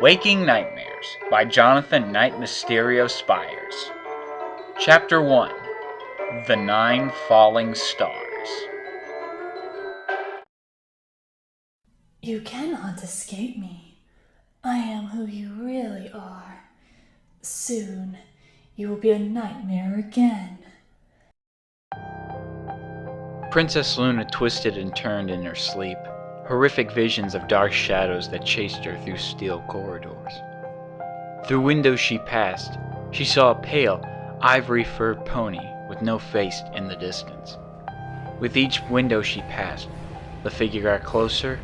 Waking Nightmares by Jonathan KnightMysterio Spires. Chapter 1. The 9 Falling Stars. You cannot escape me. I am who you really are. Soon, you will be a nightmare again. Princess Luna twisted and turned in her sleep, horrific visions of dark shadows that chased her through steel corridors. Through windows she passed, she saw a pale, ivory-furred pony with no face in the distance. With each window she passed, the figure got closer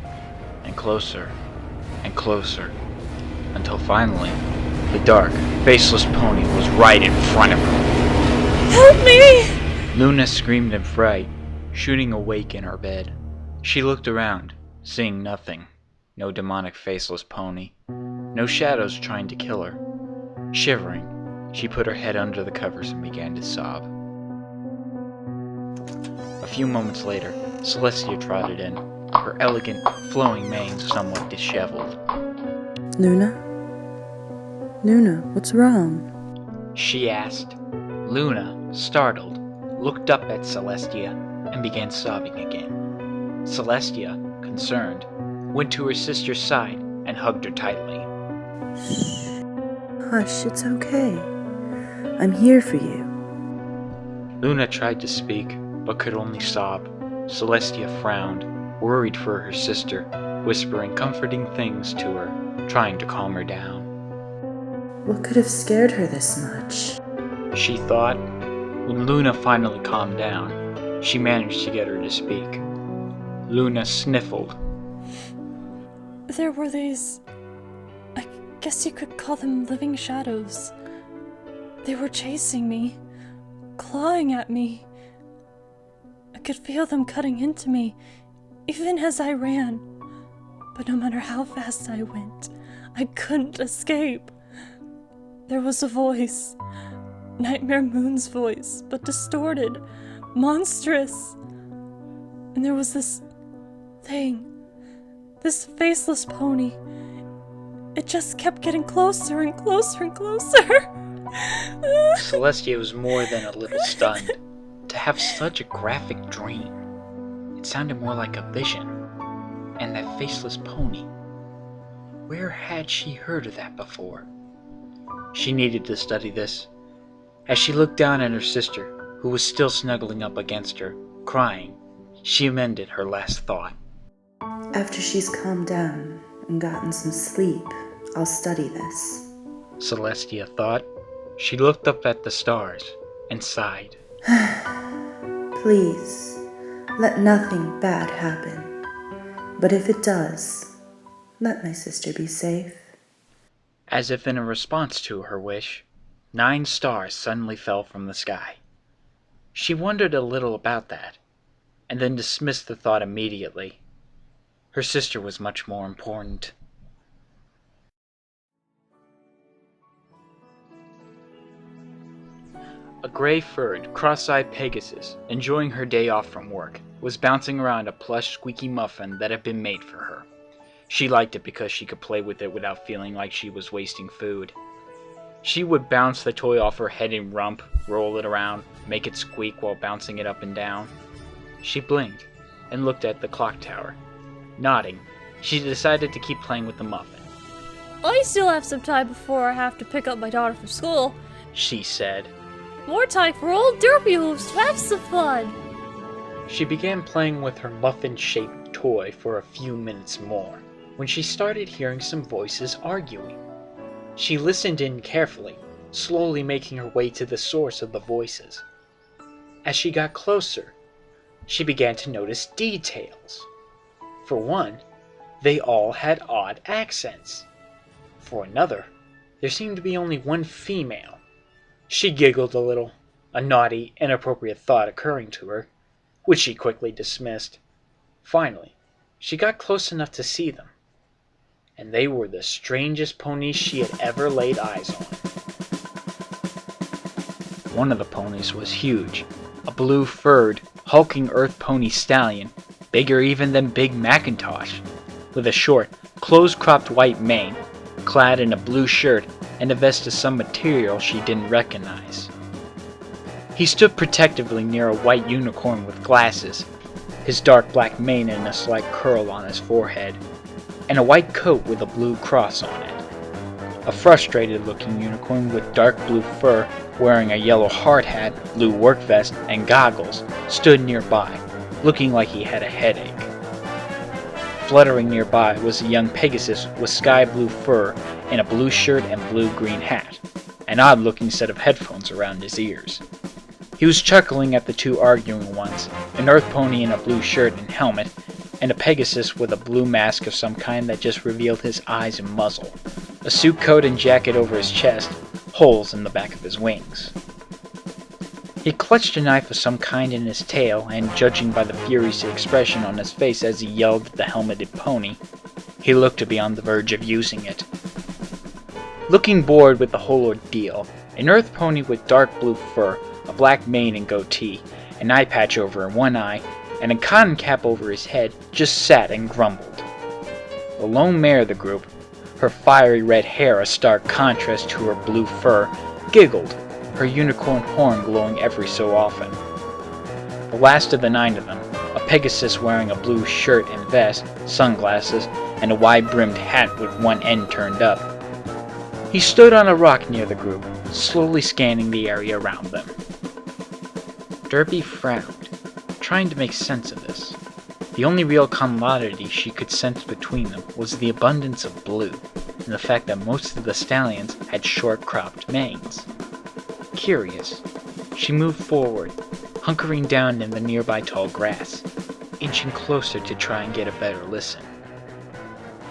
and closer and closer, until finally, the dark, faceless pony was right in front of her. Help me! Luna screamed in fright, shooting awake in her bed. She looked around, seeing nothing. No demonic faceless pony. No shadows trying to kill her. Shivering, she put her head under the covers and began to sob. A few moments later, Celestia trotted in, her elegant, flowing mane somewhat disheveled. Luna? Luna, what's wrong? She asked. Luna, startled, looked up at Celestia and began sobbing again. Celestia, concerned, went to her sister's side and hugged her tightly. Shh. Hush, it's okay. I'm here for you. Luna tried to speak, but could only sob. Celestia frowned, worried for her sister, whispering comforting things to her, trying to calm her down. What could have scared her this much? She thought. When Luna finally calmed down, she managed to get her to speak. Luna sniffled. There were these... I guess you could call them living shadows. They were chasing me, clawing at me. I could feel them cutting into me, even as I ran. But no matter how fast I went, I couldn't escape. There was a voice. Nightmare Moon's voice, but distorted, monstrous. And there was this thing, this faceless pony. It just kept getting closer and closer and closer. Celestia was more than a little stunned. To have such a graphic dream. It sounded more like a vision. And that faceless pony. Where had she heard of that before? She needed to study this. As she looked down at her sister, who was still snuggling up against her, crying, she amended her last thought. After she's calmed down and gotten some sleep, I'll study this. Celestia thought. She looked up at the stars and sighed. Please, let nothing bad happen. But if it does, let my sister be safe. As if in a response to her wish, 9 stars suddenly fell from the sky. She wondered a little about that, and then dismissed the thought immediately. Her sister was much more important. A gray-furred, cross-eyed Pegasus, enjoying her day off from work, was bouncing around a plush squeaky muffin that had been made for her. She liked it because she could play with it without feeling like she was wasting food. She would bounce the toy off her head and rump, roll it around, make it squeak while bouncing it up and down. She blinked and looked at the clock tower. Nodding, she decided to keep playing with the muffin. I still have some time before I have to pick up my daughter from school. She said. More time for old Derpy hooves to have some fun. She began playing with her muffin-shaped toy for a few minutes more, when she started hearing some voices arguing. She listened in carefully, slowly making her way to the source of the voices. As she got closer, she began to notice details. For one, they all had odd accents. For another, there seemed to be only one female. She giggled a little, a naughty, inappropriate thought occurring to her, which she quickly dismissed. Finally, she got close enough to see them. And they were the strangest ponies she had ever laid eyes on. One of the ponies was huge, a blue-furred, hulking earth pony stallion, bigger even than Big Macintosh, with a short, close-cropped white mane, clad in a blue shirt and a vest of some material she didn't recognize. He stood protectively near a white unicorn with glasses, his dark black mane and a slight curl on his forehead, and a white coat with a blue cross on it. A frustrated-looking unicorn with dark blue fur, wearing a yellow hard hat, blue work vest, and goggles, stood nearby, looking like he had a headache. Fluttering nearby was a young Pegasus with sky blue fur and a blue shirt and blue-green hat, an odd-looking set of headphones around his ears. He was chuckling at the two arguing ones, an earth pony in a blue shirt and helmet, and a Pegasus with a blue mask of some kind that just revealed his eyes and muzzle, a suit coat and jacket over his chest, holes in the back of his wings. He clutched a knife of some kind in his tail, and judging by the furious expression on his face as he yelled at the helmeted pony, he looked to be on the verge of using it. Looking bored with the whole ordeal, an earth pony with dark blue fur, a black mane and goatee, an eye patch over one eye, and a cotton cap over his head, just sat and grumbled. The lone mare of the group, her fiery red hair a stark contrast to her blue fur, giggled, her unicorn horn glowing every so often. The last of the 9 of them, a Pegasus wearing a blue shirt and vest, sunglasses, and a wide-brimmed hat with one end turned up. He stood on a rock near the group, slowly scanning the area around them. Derpy frowned, trying to make sense of this. The only real commodity she could sense between them was the abundance of blue, and the fact that most of the stallions had short-cropped manes. Curious, she moved forward, hunkering down in the nearby tall grass, inching closer to try and get a better listen.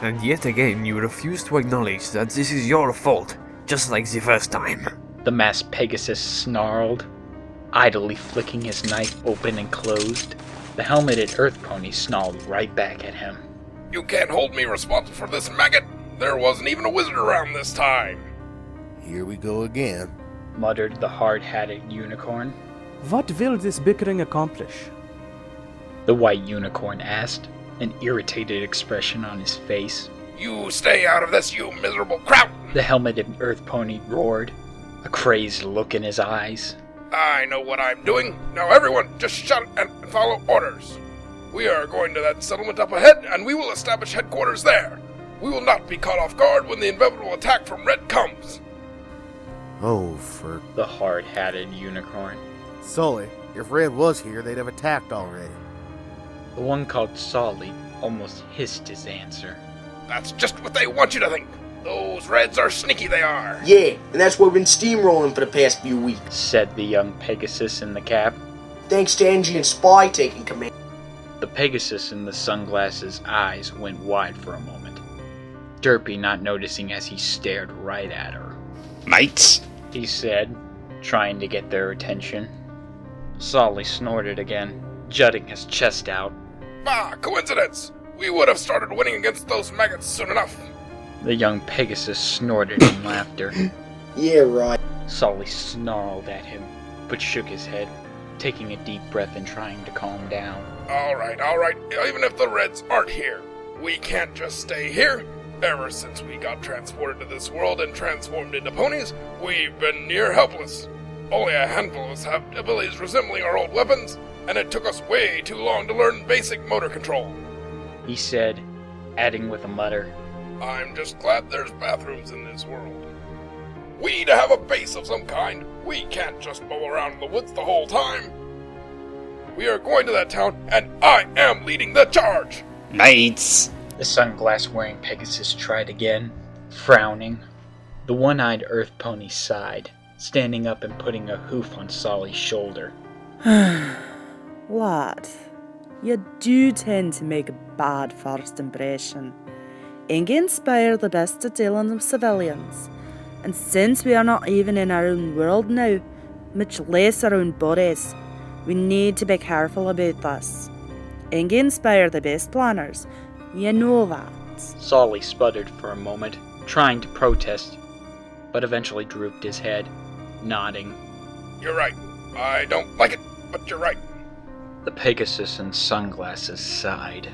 And yet again you refuse to acknowledge that this is your fault, just like the first time. The masked Pegasus snarled, idly flicking his knife open and closed. The helmeted earth pony snarled right back at him. You can't hold me responsible for this, maggot! There wasn't even a wizard around this time! Here we go again, muttered the hard-hatted unicorn. What will this bickering accomplish? The white unicorn asked, an irritated expression on his face. You stay out of this, you miserable crowd! The helmeted earth pony roared, a crazed look in his eyes. I know what I'm doing. Now everyone, just shut and follow orders. We are going to that settlement up ahead, and we will establish headquarters there. We will not be caught off guard when the inevitable attack from Red comes. Oh, for... The hard-hatted unicorn. Sully, if Red was here, they'd have attacked already. The one called Solly almost hissed his answer. That's just what they want you to think. Those Reds are sneaky, they are. Yeah, and that's why we've been steamrolling for the past few weeks. Said the young Pegasus in the cap. Thanks to Angie and Spy taking command. The Pegasus in the sunglasses' eyes went wide for a moment. Derpy not noticing as he stared right at her. Mates, he said, trying to get their attention. Solly snorted again, jutting his chest out. Bah, coincidence! We would have started winning against those maggots soon enough. The young Pegasus snorted in laughter. Yeah, right. Solly snarled at him, but shook his head, taking a deep breath and trying to calm down. All right. Even if the Reds aren't here, we can't just stay here. Ever since we got transported to this world and transformed into ponies, we've been near helpless. Only a handful of us have abilities resembling our old weapons, and it took us way too long to learn basic motor control. He said, adding with a mutter, I'm just glad there's bathrooms in this world. We need to have a base of some kind. We can't just bowl around in the woods the whole time. We are going to that town, and I am leading the charge! mates. The sunglass-wearing Pegasus tried again, frowning. The one-eyed earth pony sighed, standing up and putting a hoof on Solly's shoulder. Lad, you do tend to make a bad first impression. Ingen Spire the best at dealing with civilians, and since we are not even in our own world now, much less our own bodies, we need to be careful about this. Ingen Spire the best planners, you know that. Solly sputtered for a moment, trying to protest, but eventually drooped his head, nodding. You're right. I don't like it, but you're right. The Pegasus in sunglasses sighed.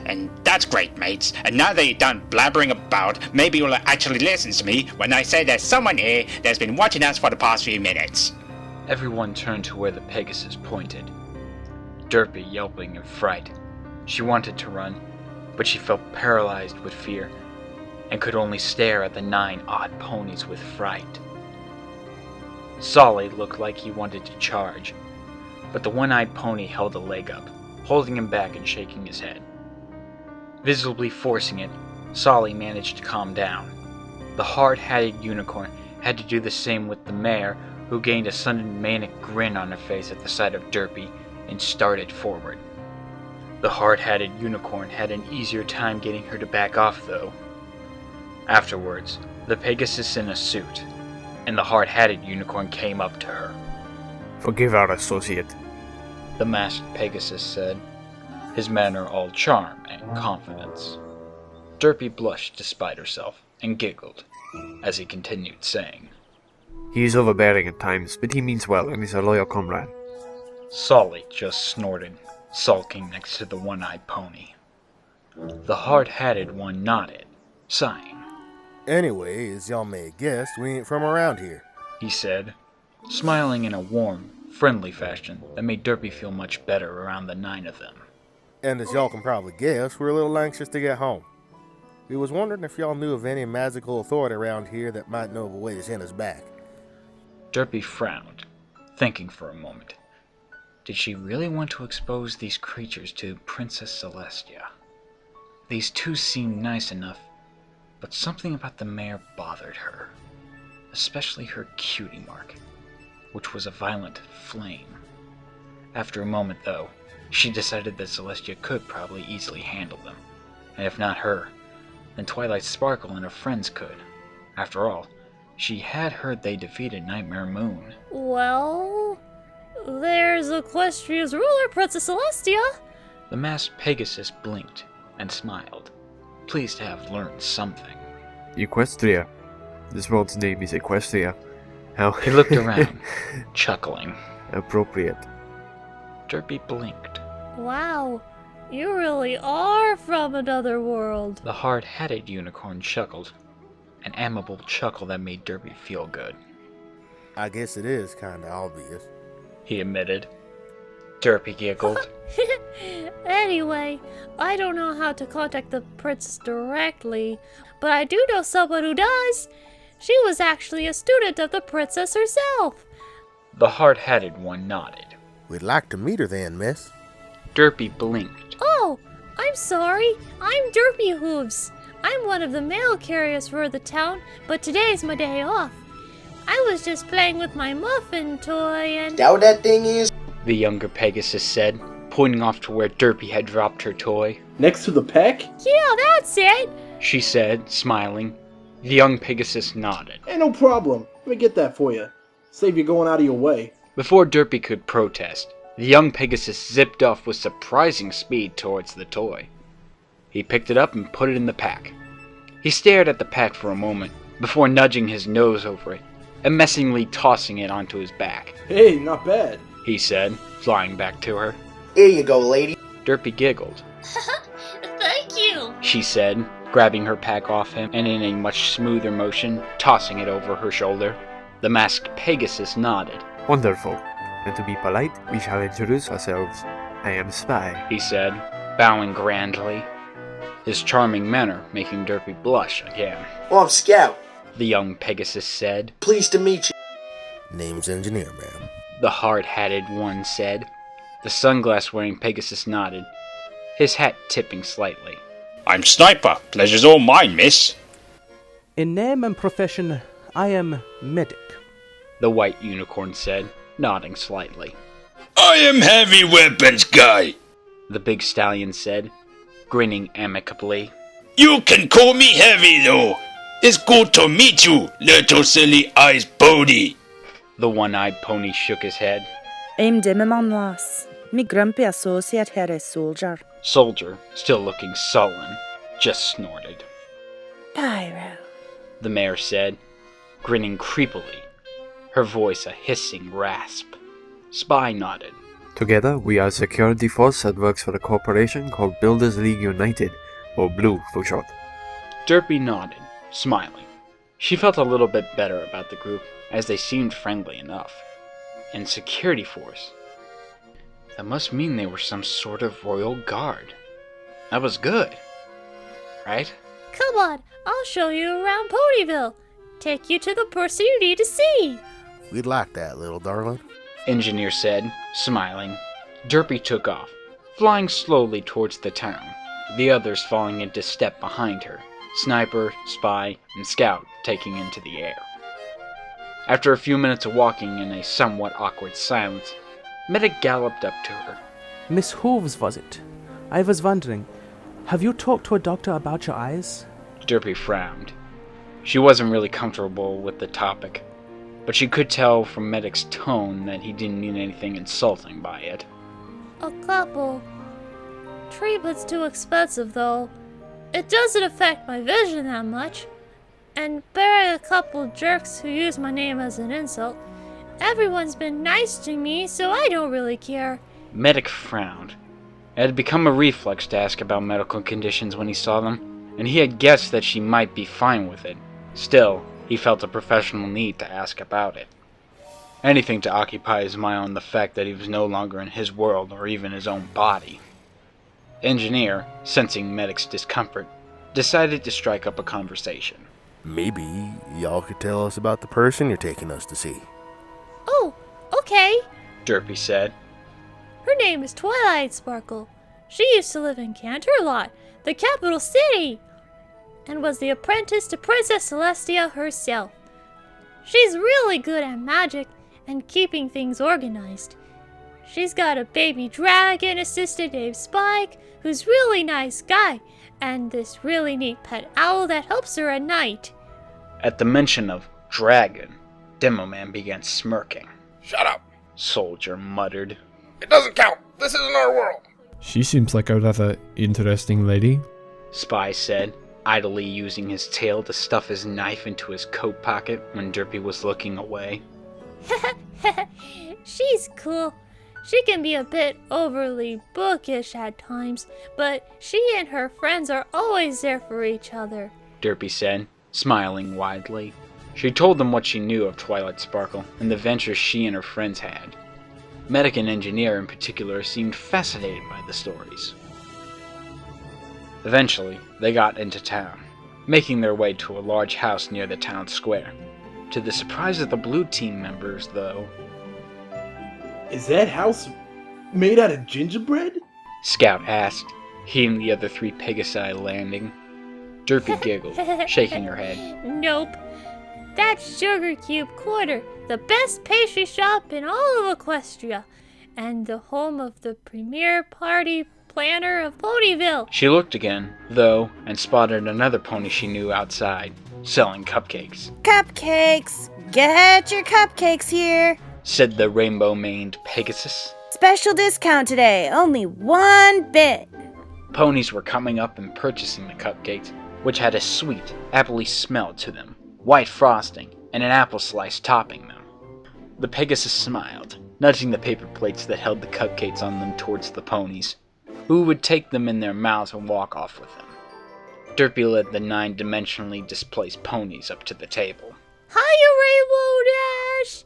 And that's great, mates. And now that you're done blabbering about, maybe you'll actually listen to me when I say there's someone here that's been watching us for the past few minutes. Everyone turned to where the Pegasus pointed. Derpy yelping in fright. She wanted to run, but she felt paralyzed with fear, and could only stare at the 9 odd ponies with fright. Solly looked like he wanted to charge, but the one-eyed pony held a leg up, holding him back and shaking his head. Visibly forcing it, Solly managed to calm down. The hard-hatted unicorn had to do the same with the mare, who gained a sudden manic grin on her face at the sight of Derpy and started forward. The hard-hatted unicorn had an easier time getting her to back off, though. Afterwards, the Pegasus in a suit, and the hard-hatted unicorn came up to her. Forgive our associate. The masked Pegasus said, his manner all charm and confidence. Derpy blushed despite herself and giggled as he continued saying, He is overbearing at times, but he means well and is a loyal comrade. Solly just snorted, sulking next to the one-eyed pony. The hard-hatted one nodded, sighing. Anyway, as y'all may have guessed, we ain't from around here. He said, smiling in a warm, friendly fashion that made Derpy feel much better around the 9 of them. And as y'all can probably guess, we're a little anxious to get home. We was wondering if y'all knew of any magical authority around here that might know of a way to send us back. Derpy frowned, thinking for a moment. Did she really want to expose these creatures to Princess Celestia? These two seemed nice enough, but something about the mare bothered her, especially her cutie mark, which was a violent flame. After a moment, though, she decided that Celestia could probably easily handle them, and if not her, then Twilight Sparkle and her friends could. After all, she had heard they defeated Nightmare Moon. Well, there's Equestria's ruler, Princess Celestia. The masked Pegasus blinked and smiled, pleased to have learned something. Equestria. This world's name is Equestria. How He looked around, chuckling. appropriate. Derpy blinked. Wow, you really are from another world. The hard-hatted unicorn chuckled, an amiable chuckle that made Derpy feel good. I guess it is kinda obvious. He admitted. Derpy giggled. Anyway, I don't know how to contact the princess directly, but I do know someone who does. She was actually a student of the princess herself. The hard-hatted one nodded. We'd like to meet her then, miss. Derpy blinked. Oh, I'm sorry. I'm Derpy Hooves. I'm one of the mail carriers for the town, but today's my day off. I was just playing with my muffin toy and... That what that thing is? The younger Pegasus said, pointing off to where Derpy had dropped her toy. Next to the pack? Yeah, that's it. She said, smiling. The young Pegasus nodded. Ain't no problem. Let me get that for you. Save you going out of your way. Before Derpy could protest, the young Pegasus zipped off with surprising speed towards the toy. He picked it up and put it in the pack. He stared at the pack for a moment, before nudging his nose over it, and menacingly tossing it onto his back. Hey, not bad. He said, flying back to her. Here you go, lady. Derpy giggled. Thank you. She said, grabbing her pack off him and in a much smoother motion, tossing it over her shoulder. The masked Pegasus nodded. Wonderful. And to be polite, we shall introduce ourselves. I am Spy. He said, bowing grandly, his charming manner making Derpy blush again. Oh, I'm Scout. The young Pegasus said. Pleased to meet you. Name's Engineer, ma'am. The hard-hatted one said. The sunglass-wearing Pegasus nodded, his hat tipping slightly. I'm Sniper. Pleasure's all mine, miss. In name and profession, I am Medic. The white unicorn said, nodding slightly. I am Heavy Weapons Guy. The big stallion said, grinning amicably. You can call me Heavy, though. It's good to meet you, little silly eyes Bodie. The one-eyed pony shook his head. I'm Dimmerman, lass. Me grumpy associate here is Soldier. Soldier, still looking sullen, just snorted. Pyro. The mare said, grinning creepily, her voice a hissing rasp. Spy nodded. Together, we are a security force that works for a corporation called Builders League United, or Blue for short. Derpy nodded, smiling. She felt a little bit better about the group, as they seemed friendly enough. And security force. That must mean they were some sort of royal guard. That was good. Right? Come on, I'll show you around Ponyville. Take you to the person you need to see. We'd like that, little darling. Engineer said, smiling. Derpy took off, flying slowly towards the town, the others falling into step behind her, Sniper, Spy, and Scout taking into the air. After a few minutes of walking in a somewhat awkward silence, Medic galloped up to her. Miss Hooves, was it? I was wondering, have you talked to a doctor about your eyes? Derpy frowned. She wasn't really comfortable with the topic, but she could tell from Medic's tone that he didn't mean anything insulting by it. A couple. Treatment's too expensive, though. It doesn't affect my vision that much. And bearing a couple jerks who use my name as an insult, everyone's been nice to me, so I don't really care. Medic frowned. It had become a reflex to ask about medical conditions when he saw them, and he had guessed that she might be fine with it. Still, he felt a professional need to ask about it. Anything to occupy his mind on the fact that he was no longer in his world or even his own body. Engineer, sensing Medic's discomfort, decided to strike up a conversation. Maybe y'all could tell us about the person you're taking us to see. Oh, okay. Derpy said. Her name is Twilight Sparkle. She used to live in Canterlot, the capital city, and was the apprentice to Princess Celestia herself. She's really good at magic and keeping things organized. She's got a baby dragon assistant named Spike, who's really nice guy, and this really neat pet owl that helps her at night. At the mention of dragon, Demoman began smirking. Shut up! Soldier muttered. It doesn't count! This isn't our world! She seems like a rather interesting lady. Spy said, idly using his tail to stuff his knife into his coat pocket when Derpy was looking away. She's cool. She can be a bit overly bookish at times, but she and her friends are always there for each other, Derpy said, smiling widely. She told them what she knew of Twilight Sparkle and the ventures she and her friends had. Medic and Engineer in particular seemed fascinated by the stories. Eventually, they got into town, making their way to a large house near the town square. To the surprise of the Blue Team members, though... Is that house made out of gingerbread? Scout asked, hearing the other three Pegasi landing. Derpy giggled, shaking her head. Nope. That's Sugar Cube Quarter, the best pastry shop in all of Equestria, and the home of the premier party planner of Ponyville. She looked again, though, and spotted another pony she knew outside, selling cupcakes. Cupcakes! Get your cupcakes here! Said the rainbow-maned Pegasus. Special discount today, only 1 bit. Ponies were coming up and purchasing the cupcakes, which had a sweet, appley smell to them, white frosting, and an apple slice topping them. The Pegasus smiled, nudging the paper plates that held the cupcakes on them towards the ponies, who would take them in their mouths and walk off with them. Derpy led the 9-dimensionally displaced ponies up to the table. Hiya, Rainbow Dash!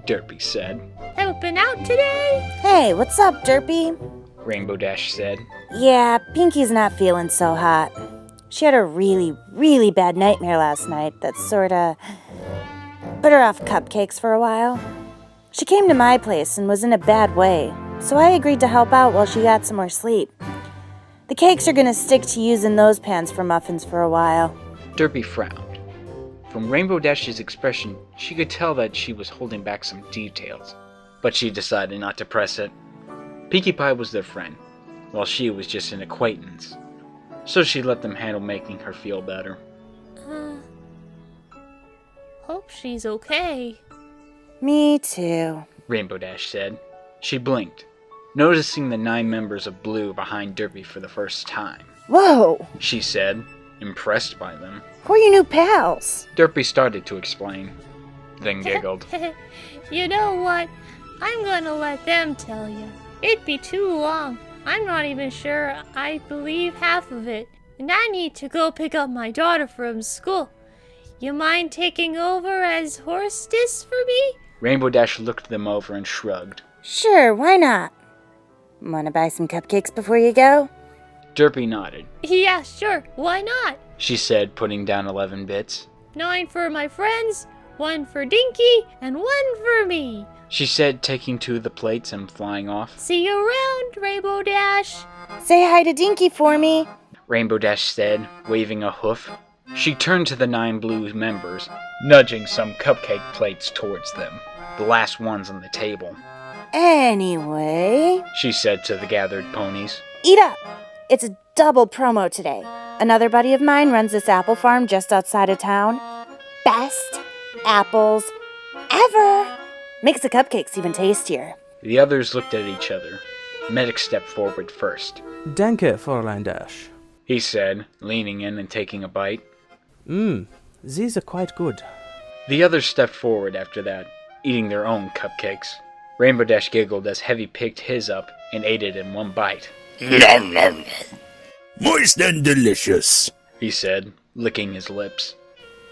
Derpy said. Helping out today? Hey, what's up, Derpy? Rainbow Dash said. Yeah, Pinkie's not feeling so hot. She had a really, really bad nightmare last night that sorta put her off cupcakes for a while. She came to my place and was in a bad way, so I agreed to help out while she got some more sleep. The cakes are gonna stick to using those pans for muffins for a while. Derpy frowned. From Rainbow Dash's expression, she could tell that she was holding back some details, but she decided not to press it. Pinkie Pie was their friend, while she was just an acquaintance, so she let them handle making her feel better. Hope she's okay. Me too, Rainbow Dash said. She blinked, noticing the 9 members of Blue behind Derpy for the first time. Whoa! She said, impressed by them. Who are your new pals? Derpy started to explain, then giggled. You know what? I'm gonna let them tell you. It'd be too long. I'm not even sure I believe half of it. And I need to go pick up my daughter from school. You mind taking over as hostess for me? Rainbow Dash looked them over and shrugged. Sure, why not? Wanna buy some cupcakes before you go? Derpy nodded. Yeah, sure. Why not? She said, putting down 11 bits. 9 for my friends, 1 for Dinky, and 1 for me. She said, taking 2 of the plates and flying off. See you around, Rainbow Dash. Say hi to Dinky for me. Rainbow Dash said, waving a hoof. She turned to the 9 blue members, nudging some cupcake plates towards them, the last ones on the table. Anyway, She said to the gathered ponies. Eat up! It's a double promo today. Another buddy of mine runs this apple farm just outside of town. Best apples ever! Makes the cupcakes even tastier. The others looked at each other. Medic stepped forward first. Danke, Fräulein Dash. He said, leaning in and taking a bite. These are quite good. The others stepped forward after that, eating their own cupcakes. Rainbow Dash giggled as Heavy picked his up and ate it in one bite. Nom nom nom. Moist and delicious, he said, licking his lips.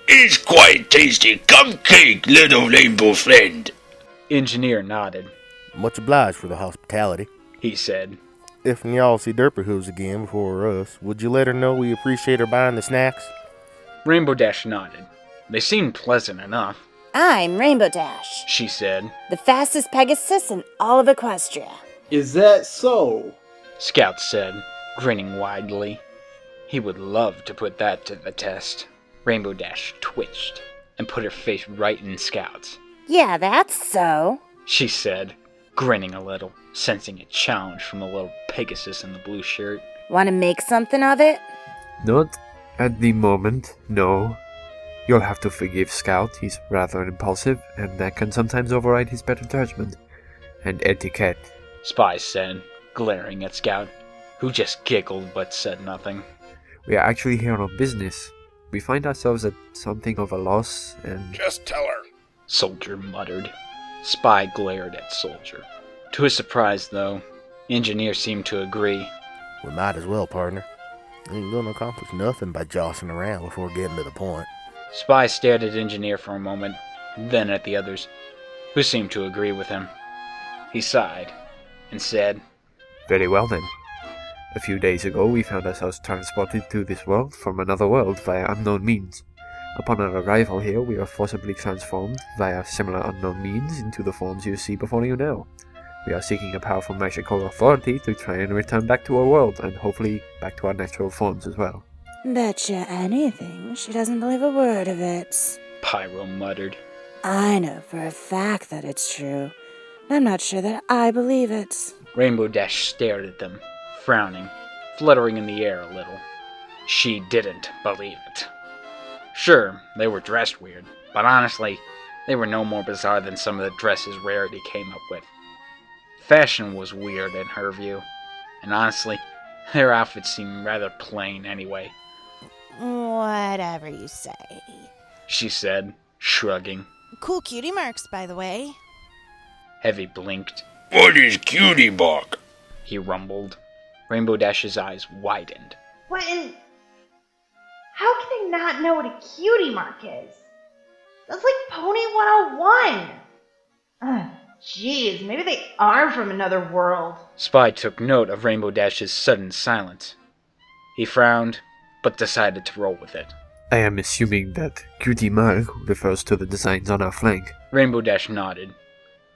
It's quite tasty cupcake, little rainbow friend. Engineer nodded. Much obliged for the hospitality, he said. If y'all see Derpy Hooves again before us, would you let her know we appreciate her buying the snacks? Rainbow Dash nodded. They seemed pleasant enough, I'm Rainbow Dash, she said. the fastest Pegasus in all of Equestria. Is that so? Scout said, grinning widely. He would love to put that to the test. Rainbow Dash twitched and put her face right in Scout's. Yeah, that's so. She said, grinning a little, sensing a challenge from the little Pegasus in the blue shirt. Wanna make something of it? Not at the moment, no. You'll have to forgive Scout, he's rather impulsive, and that can sometimes override his better judgment. And etiquette. Spires said, glaring at Scout, who just giggled but said nothing. We are actually here on business. We find ourselves at something of a loss, and... Just tell her, Soldier muttered. Spy glared at Soldier. To his surprise, though, Engineer seemed to agree. We might as well, partner. Ain't gonna accomplish nothing by jossing around before getting to the point. Spy stared at Engineer for a moment, then at the others, who seemed to agree with him. He sighed and said, Very well then. A few days ago we found ourselves transported to this world from another world via unknown means. Upon our arrival here, we are forcibly transformed via similar unknown means into the forms you see before you now. We are seeking a powerful magical authority to try and return back to our world, and hopefully back to our natural forms as well. Betcha anything, she doesn't believe a word of it. Pyro muttered. I know for a fact that it's true. I'm not sure that I believe it. Rainbow Dash stared at them, frowning, fluttering in the air a little. She didn't believe it. Sure, they were dressed weird, but honestly, they were no more bizarre than some of the dresses Rarity came up with. Fashion was weird in her view, and honestly, their outfits seemed rather plain anyway. Whatever you say, she said, shrugging. Cool cutie marks, by the way. Heavy blinked. What is cutie mark? He rumbled. Rainbow Dash's eyes widened. What in... How can they not know what a cutie mark is? That's like Pony 101! Ugh, jeez, maybe they are from another world. Spy took note of Rainbow Dash's sudden silence. He frowned, but decided to roll with it. I am assuming that cutie mark refers to the designs on our flank. Rainbow Dash nodded,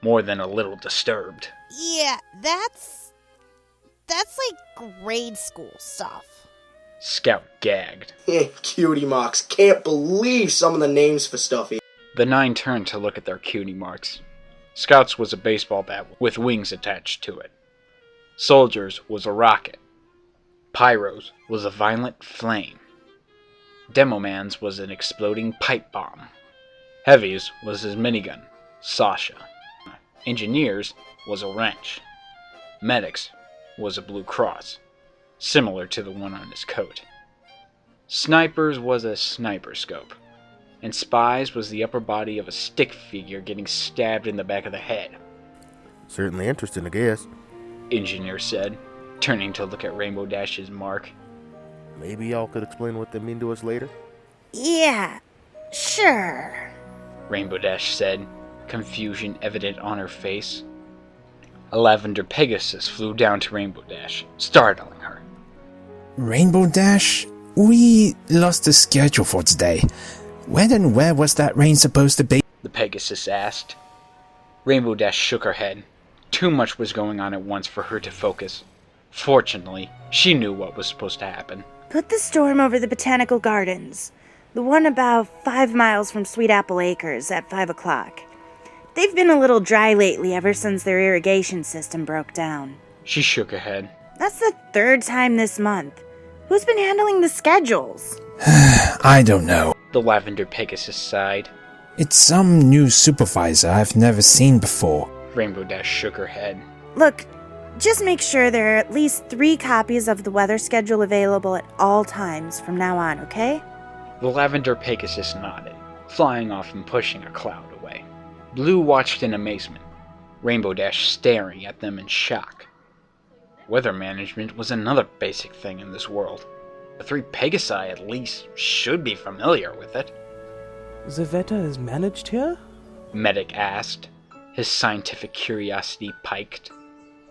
more than a little disturbed. Yeah, that's like grade school stuff. Scout gagged. Cutie marks. Can't believe some of the names for stuff here. The 9 turned to look at their cutie marks. Scout's was a baseball bat with wings attached to it. Soldier's was a rocket. Pyro's was a violent flame. Demo Man's was an exploding pipe bomb. Heavy's was his minigun, Sasha. Engineer's was a wrench. Medic's was a blue cross, similar to the one on his coat. Sniper's was a sniper scope, and Spy's was the upper body of a stick figure getting stabbed in the back of the head. Certainly interesting, I guess. Engineer said, turning to look at Rainbow Dash's mark. Maybe y'all could explain what they mean to us later? Yeah, sure. Rainbow Dash said, confusion evident on her face. A lavender Pegasus flew down to Rainbow Dash, startling her. Rainbow Dash? We lost the schedule for today. When and where was that rain supposed to be? The Pegasus asked. Rainbow Dash shook her head. Too much was going on at once for her to focus. Fortunately, she knew what was supposed to happen. Put the storm over the Botanical Gardens. The one about 5 miles from Sweet Apple Acres at 5 o'clock. They've been a little dry lately ever since their irrigation system broke down. She shook her head. That's the 3rd time this month. Who's been handling the schedules? I don't know. The lavender Pegasus sighed. It's some new supervisor I've never seen before. Rainbow Dash shook her head. Look, just make sure there are at least 3 copies of the weather schedule available at all times from now on, okay? The lavender Pegasus nodded, flying off and pushing a cloud away. Blue watched in amazement, Rainbow Dash staring at them in shock. Weather management was another basic thing in this world. The 3 Pegasi at least should be familiar with it. The weather is managed here? Medic asked, his scientific curiosity piked.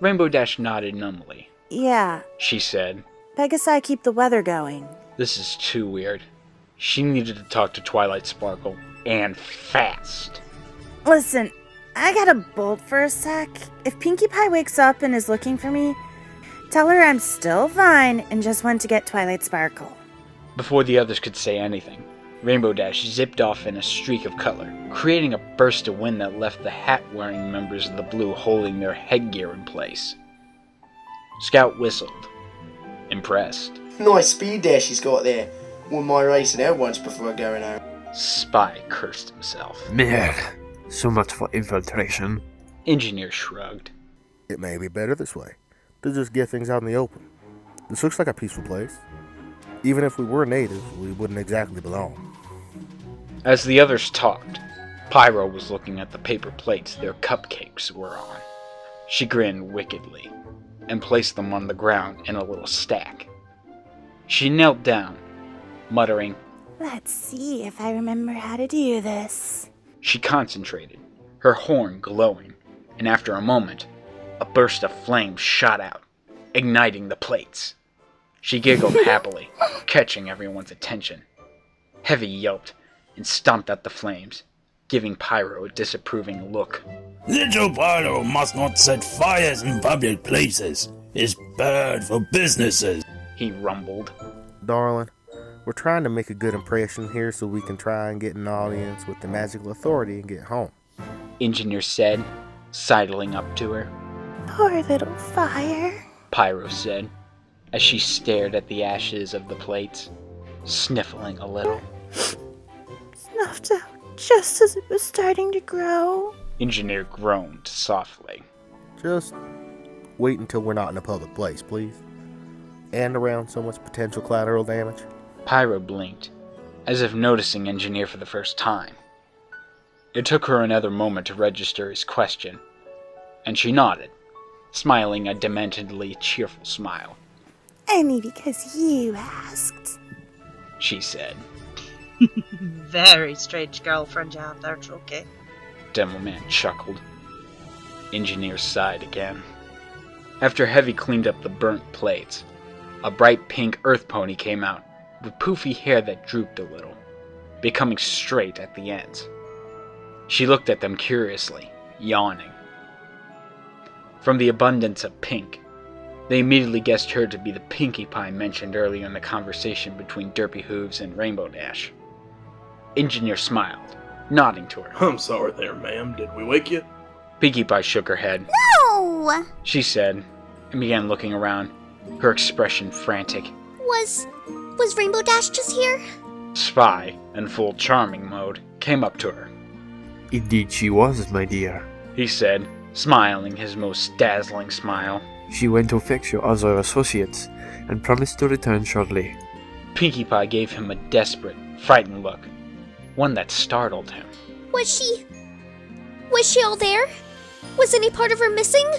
Rainbow Dash nodded numbly. Yeah, She said, Pegasi keep the weather going. This is too weird. She needed to talk to Twilight Sparkle, and fast. Listen, I gotta bolt for a sec. If Pinkie Pie wakes up and is looking for me, tell her I'm still fine and just went to get Twilight Sparkle. Before the others could say anything, Rainbow Dash zipped off in a streak of color, creating a burst of wind that left the hat-wearing members of the Blue holding their headgear in place. Scout whistled, impressed. Nice speed there she's got there. Won my racing out once before going out. Spy cursed himself. Man, so much for infiltration. Engineer shrugged. It may be better this way, to just get things out in the open. This looks like a peaceful place. Even if we were natives, we wouldn't exactly belong. As the others talked, Pyro was looking at the paper plates their cupcakes were on. She grinned wickedly, and placed them on the ground in a little stack. She knelt down, muttering, Let's see if I remember how to do this. She concentrated, her horn glowing, and after a moment, a burst of flame shot out, igniting the plates. She giggled happily, catching everyone's attention. Heavy yelped and stomped at the flames, giving Pyro a disapproving look. Little Pyro must not set fires in public places. It's bad for businesses. He rumbled. Darling, we're trying to make a good impression here so we can try and get an audience with the magical authority and get home. Engineer said, sidling up to her. Poor little fire, Pyro said, as she stared at the ashes of the plates, sniffling a little. Snuffed out just as it was starting to grow. Engineer groaned softly. Just wait until we're not in a public place, please. And around so much potential collateral damage. Pyro blinked, as if noticing Engineer for the first time. It took her another moment to register his question, and she nodded, smiling a dementedly cheerful smile. Only because you asked, she said. Very strange girlfriend you have there, Trokey. Demoman chuckled. Engineer sighed again. After Heavy cleaned up the burnt plates, a bright pink earth pony came out, with poofy hair that drooped a little, becoming straight at the ends. She looked at them curiously, yawning. From the abundance of pink, they immediately guessed her to be the Pinkie Pie mentioned earlier in the conversation between Derpy Hooves and Rainbow Dash. Engineer smiled, nodding to her. I'm sorry there, ma'am. Did we wake you? Pinkie Pie shook her head. No! She said, and began looking around, her expression frantic. Was Rainbow Dash just here? Spy, in full charming mode, came up to her. Indeed she was, my dear, he said, smiling his most dazzling smile. She went to fetch your other associates, and promised to return shortly. Pinkie Pie gave him a desperate, frightened look, one that startled him. Was she all there? Was any part of her missing?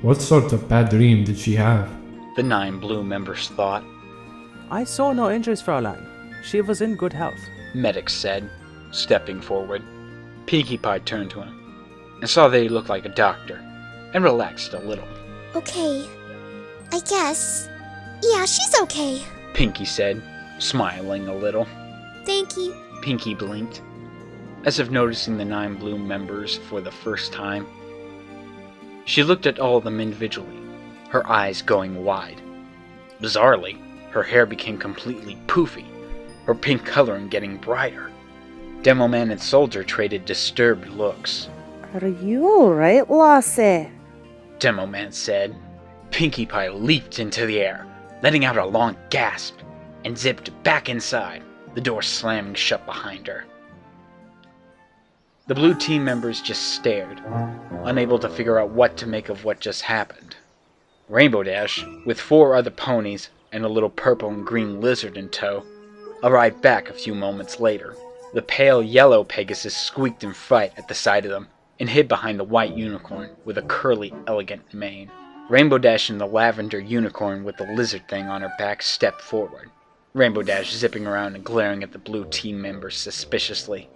What sort of bad dream did she have? The 9 blue members thought. I saw no injuries, Fräulein. She was in good health. Medic said, stepping forward. Pinkie Pie turned to him and saw that he looked like a doctor and relaxed a little. Okay, I guess. Yeah, she's okay. Pinkie said, smiling a little. Thank you. Pinkie blinked, as if noticing the 9 blue members for the first time. She looked at all of them individually, her eyes going wide. Bizarrely, her hair became completely poofy, her pink coloring getting brighter. Demo Man and Soldier traded disturbed looks. Are you alright, Lassie? Demo Man said. Pinkie Pie leaped into the air, letting out a long gasp, and zipped back inside, the door slamming shut behind her. The blue team members just stared, unable to figure out what to make of what just happened. Rainbow Dash, with 4 other ponies and a little purple and green lizard in tow, arrived back a few moments later. The pale yellow Pegasus squeaked in fright at the sight of them and hid behind the white unicorn with a curly, elegant mane. Rainbow Dash and the lavender unicorn with the lizard thing on her back stepped forward, Rainbow Dash zipping around and glaring at the blue team members suspiciously.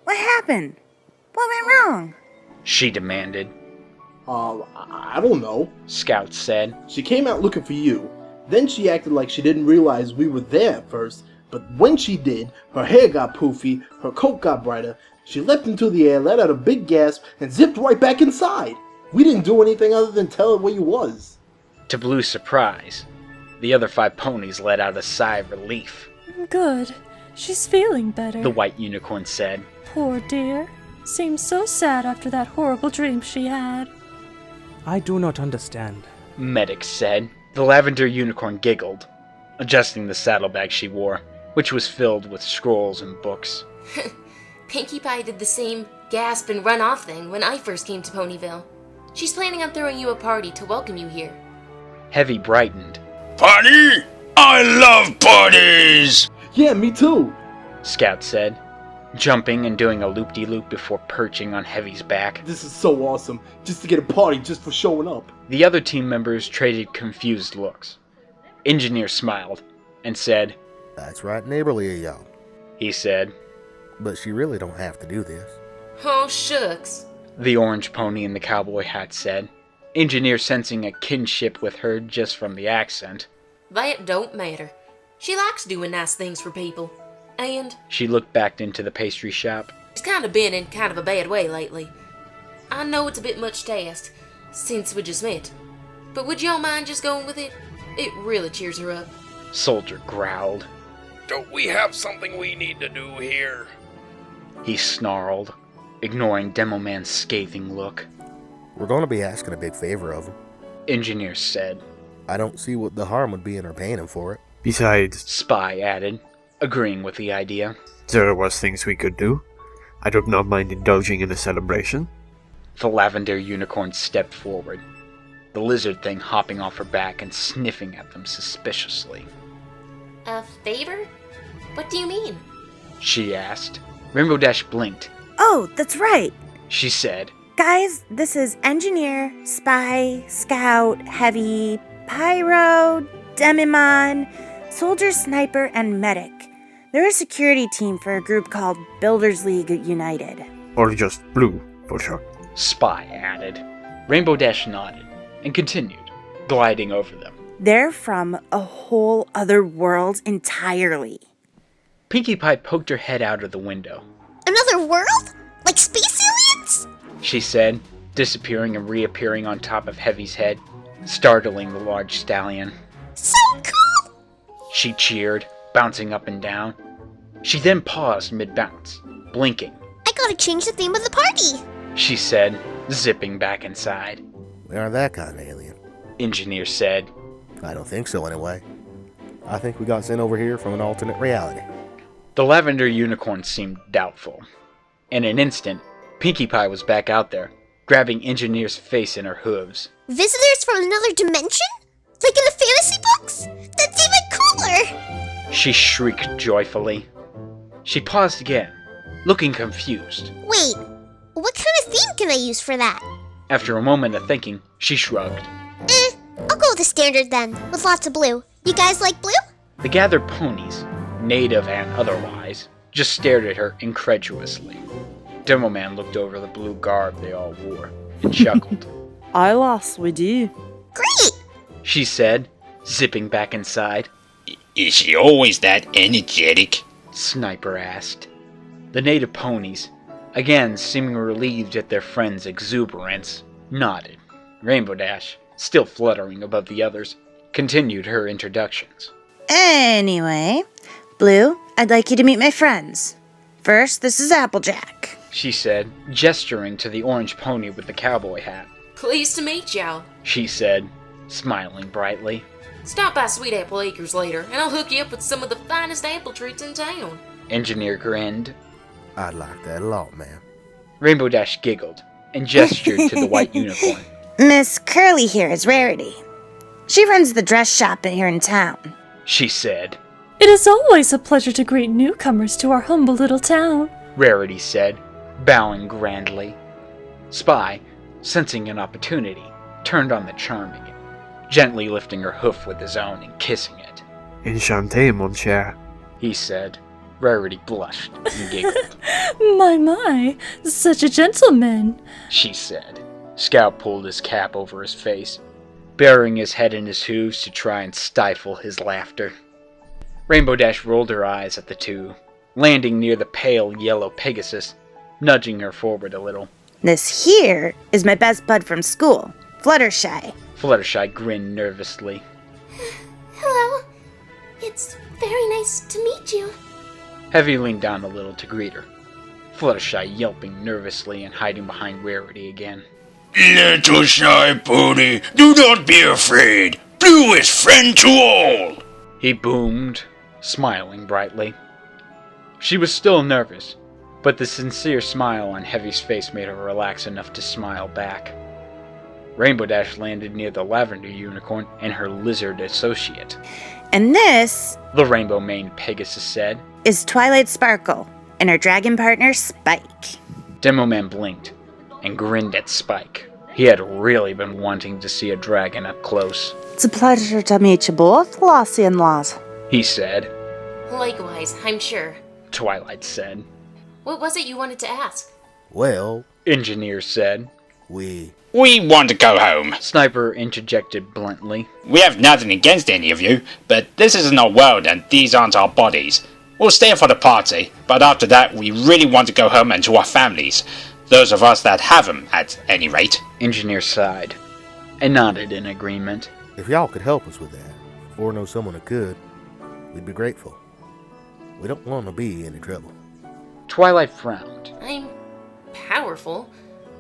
What happened? What went wrong? She demanded. I don't know. Scout said. She came out looking for you. Then she acted like she didn't realize we were there at first. But when she did, her hair got poofy, her coat got brighter, she leapt into the air, let out a big gasp, and zipped right back inside. We didn't do anything other than tell her where you was. To Blue's surprise, the other 5 ponies let out a sigh of relief. Good. She's feeling better. The white unicorn said. Poor dear. Seems so sad after that horrible dream she had. I do not understand. Medic said. The lavender unicorn giggled, adjusting the saddlebag she wore, which was filled with scrolls and books. Pinkie Pie did the same gasp and run off thing when I first came to Ponyville. She's planning on throwing you a party to welcome you here. Heavy brightened. Party? I love parties! Yeah, me too, Scout said, jumping and doing a loop-de-loop before perching on Heavy's back. This is so awesome, just to get a party just for showing up. The other team members traded confused looks. Engineer smiled and said, That's right neighborly of y'all. He said. But she really don't have to do this. Oh, shucks. The orange pony in the cowboy hat said, Engineer sensing a kinship with her just from the accent. That don't matter. She likes doing nice things for people. And she looked back into the pastry shop. She's kind of been in kind of a bad way lately. I know it's a bit much to ask, since we just met. But would y'all mind just going with it? It really cheers her up. Soldier growled. Don't we have something we need to do here? He snarled, ignoring Demo Man's scathing look. We're going to be asking a big favor of him. Engineer said. I don't see what the harm would be in her paying him for it. Besides, Spy added, agreeing with the idea. There was things we could do. I do not mind indulging in a celebration. The lavender unicorn stepped forward, the lizard thing hopping off her back and sniffing at them suspiciously. A favor? What do you mean? She asked. Rainbow Dash blinked. Oh, that's right. She said. Guys, this is Engineer, Spy, Scout, Heavy, Pyro, Demimon, Soldier, Sniper, and Medic. They're a security team for a group called Builders League United. Or just Blue, for short. Spy added. Rainbow Dash nodded and continued, gliding over them. They're from a whole other world entirely. Pinkie Pie poked her head out of the window. Another world? Like space aliens? She said, disappearing and reappearing on top of Heavy's head, startling the large stallion. So cool! She cheered, bouncing up and down. She then paused mid-bounce, blinking. I gotta change the theme of the party, she said, zipping back inside. We aren't that kind of alien, Engineer said. I don't think so anyway. I think we got sent over here from an alternate reality. The lavender unicorn seemed doubtful. In an instant, Pinkie Pie was back out there, grabbing Engineer's face in her hooves. Visitors from another dimension? Like in the fantasy books? That's even cooler! She shrieked joyfully. She paused again, looking confused. Wait, what kind of theme can I use for that? After a moment of thinking, she shrugged. I'll go with the standard then, with lots of blue. You guys like blue? The gathered ponies, native and otherwise, just stared at her incredulously. Demo Man looked over the blue garb they all wore and chuckled. Aye, lass, we do. Great! She said, zipping back inside. Is she always that energetic? Sniper asked. The native ponies, again seeming relieved at their friend's exuberance, nodded. Rainbow Dash, still fluttering above the others, continued her introductions. Anyway, Blue, I'd like you to meet my friends. First, this is Applejack, she said, gesturing to the orange pony with the cowboy hat. Pleased to meet y'all, she said, smiling brightly. Stop by Sweet Apple Acres later, and I'll hook you up with some of the finest apple treats in town. Engineer grinned. I'd like that a lot, ma'am. Rainbow Dash giggled and gestured to the white unicorn. Miss Curly here is Rarity. She runs the dress shop here in town, she said. It is always a pleasure to greet newcomers to our humble little town, Rarity said, bowing grandly. Spy, sensing an opportunity, turned on the charming, gently lifting her hoof with his own and kissing it. Enchanté, mon cher, he said. Rarity blushed and giggled. My, such a gentleman, she said. Scout pulled his cap over his face, burying his head in his hooves to try and stifle his laughter. Rainbow Dash rolled her eyes at the two, landing near the pale yellow Pegasus, nudging her forward a little. This here is my best bud from school, Fluttershy. Fluttershy grinned nervously. Hello. It's very nice to meet you. Heavy leaned down a little to greet her, Fluttershy yelping nervously and hiding behind Rarity again. Little shy pony, do not be afraid. Blue is friend to all. He boomed, smiling brightly. She was still nervous, but the sincere smile on Heavy's face made her relax enough to smile back. Rainbow Dash landed near the lavender unicorn and her lizard associate. And this, the rainbow-maned Pegasus said, is Twilight Sparkle and her dragon partner, Spike. Demo Man blinked and grinned at Spike. He had really been wanting to see a dragon up close. It's a pleasure to meet you both, lassie and lad, he said. Likewise, I'm sure, Twilight said. What was it you wanted to ask? Well, Engineer said. We want to go home, Sniper interjected bluntly. We have nothing against any of you, but this isn't our world and these aren't our bodies. We'll stay for the party, but after that we really want to go home and to our families. Those of us that have them, at any rate. Engineer sighed and nodded in agreement. If y'all could help us with that, or know someone who could, we'd be grateful. We don't want to be in any trouble. Twilight frowned. I'm powerful,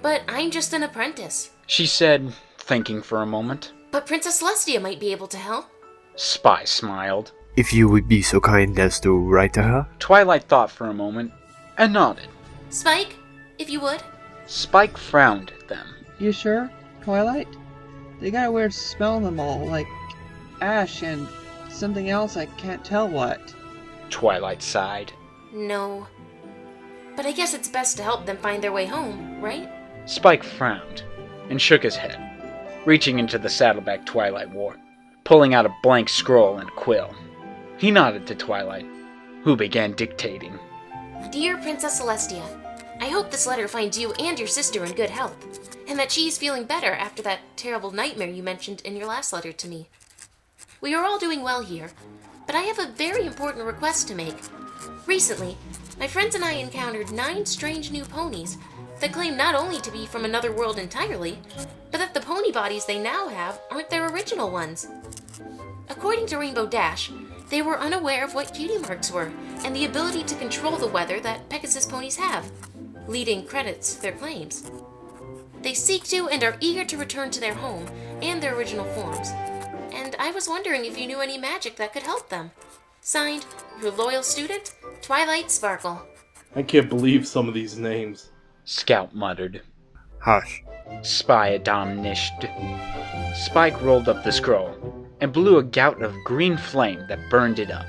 but I'm just an apprentice, she said, thinking for a moment. But Princess Celestia might be able to help. Spy smiled. If you would be so kind as to write to her? Twilight thought for a moment and nodded. Spike, if you would. Spike frowned at them. You sure, Twilight? They got a weird smell in them all, like ash and something else I can't tell what. Twilight sighed. No. But I guess it's best to help them find their way home, right? Spike frowned and shook his head, reaching into the saddlebag Twilight wore, pulling out a blank scroll and a quill. He nodded to Twilight, who began dictating. Dear Princess Celestia, I hope this letter finds you and your sister in good health, and that she's feeling better after that terrible nightmare you mentioned in your last letter to me. We are all doing well here, but I have a very important request to make. Recently, my friends and I encountered 9 strange new ponies that claim not only to be from another world entirely, but that the pony bodies they now have aren't their original ones. According to Rainbow Dash, they were unaware of what cutie marks were, and the ability to control the weather that Pegasus ponies have, leading credits their claims. They seek to and are eager to return to their home and their original forms, and I was wondering if you knew any magic that could help them. Signed, your loyal student, Twilight Sparkle. I can't believe some of these names. Scout muttered. Hush. Spy admonished. Spike rolled up the scroll and blew a gout of green flame that burned it up.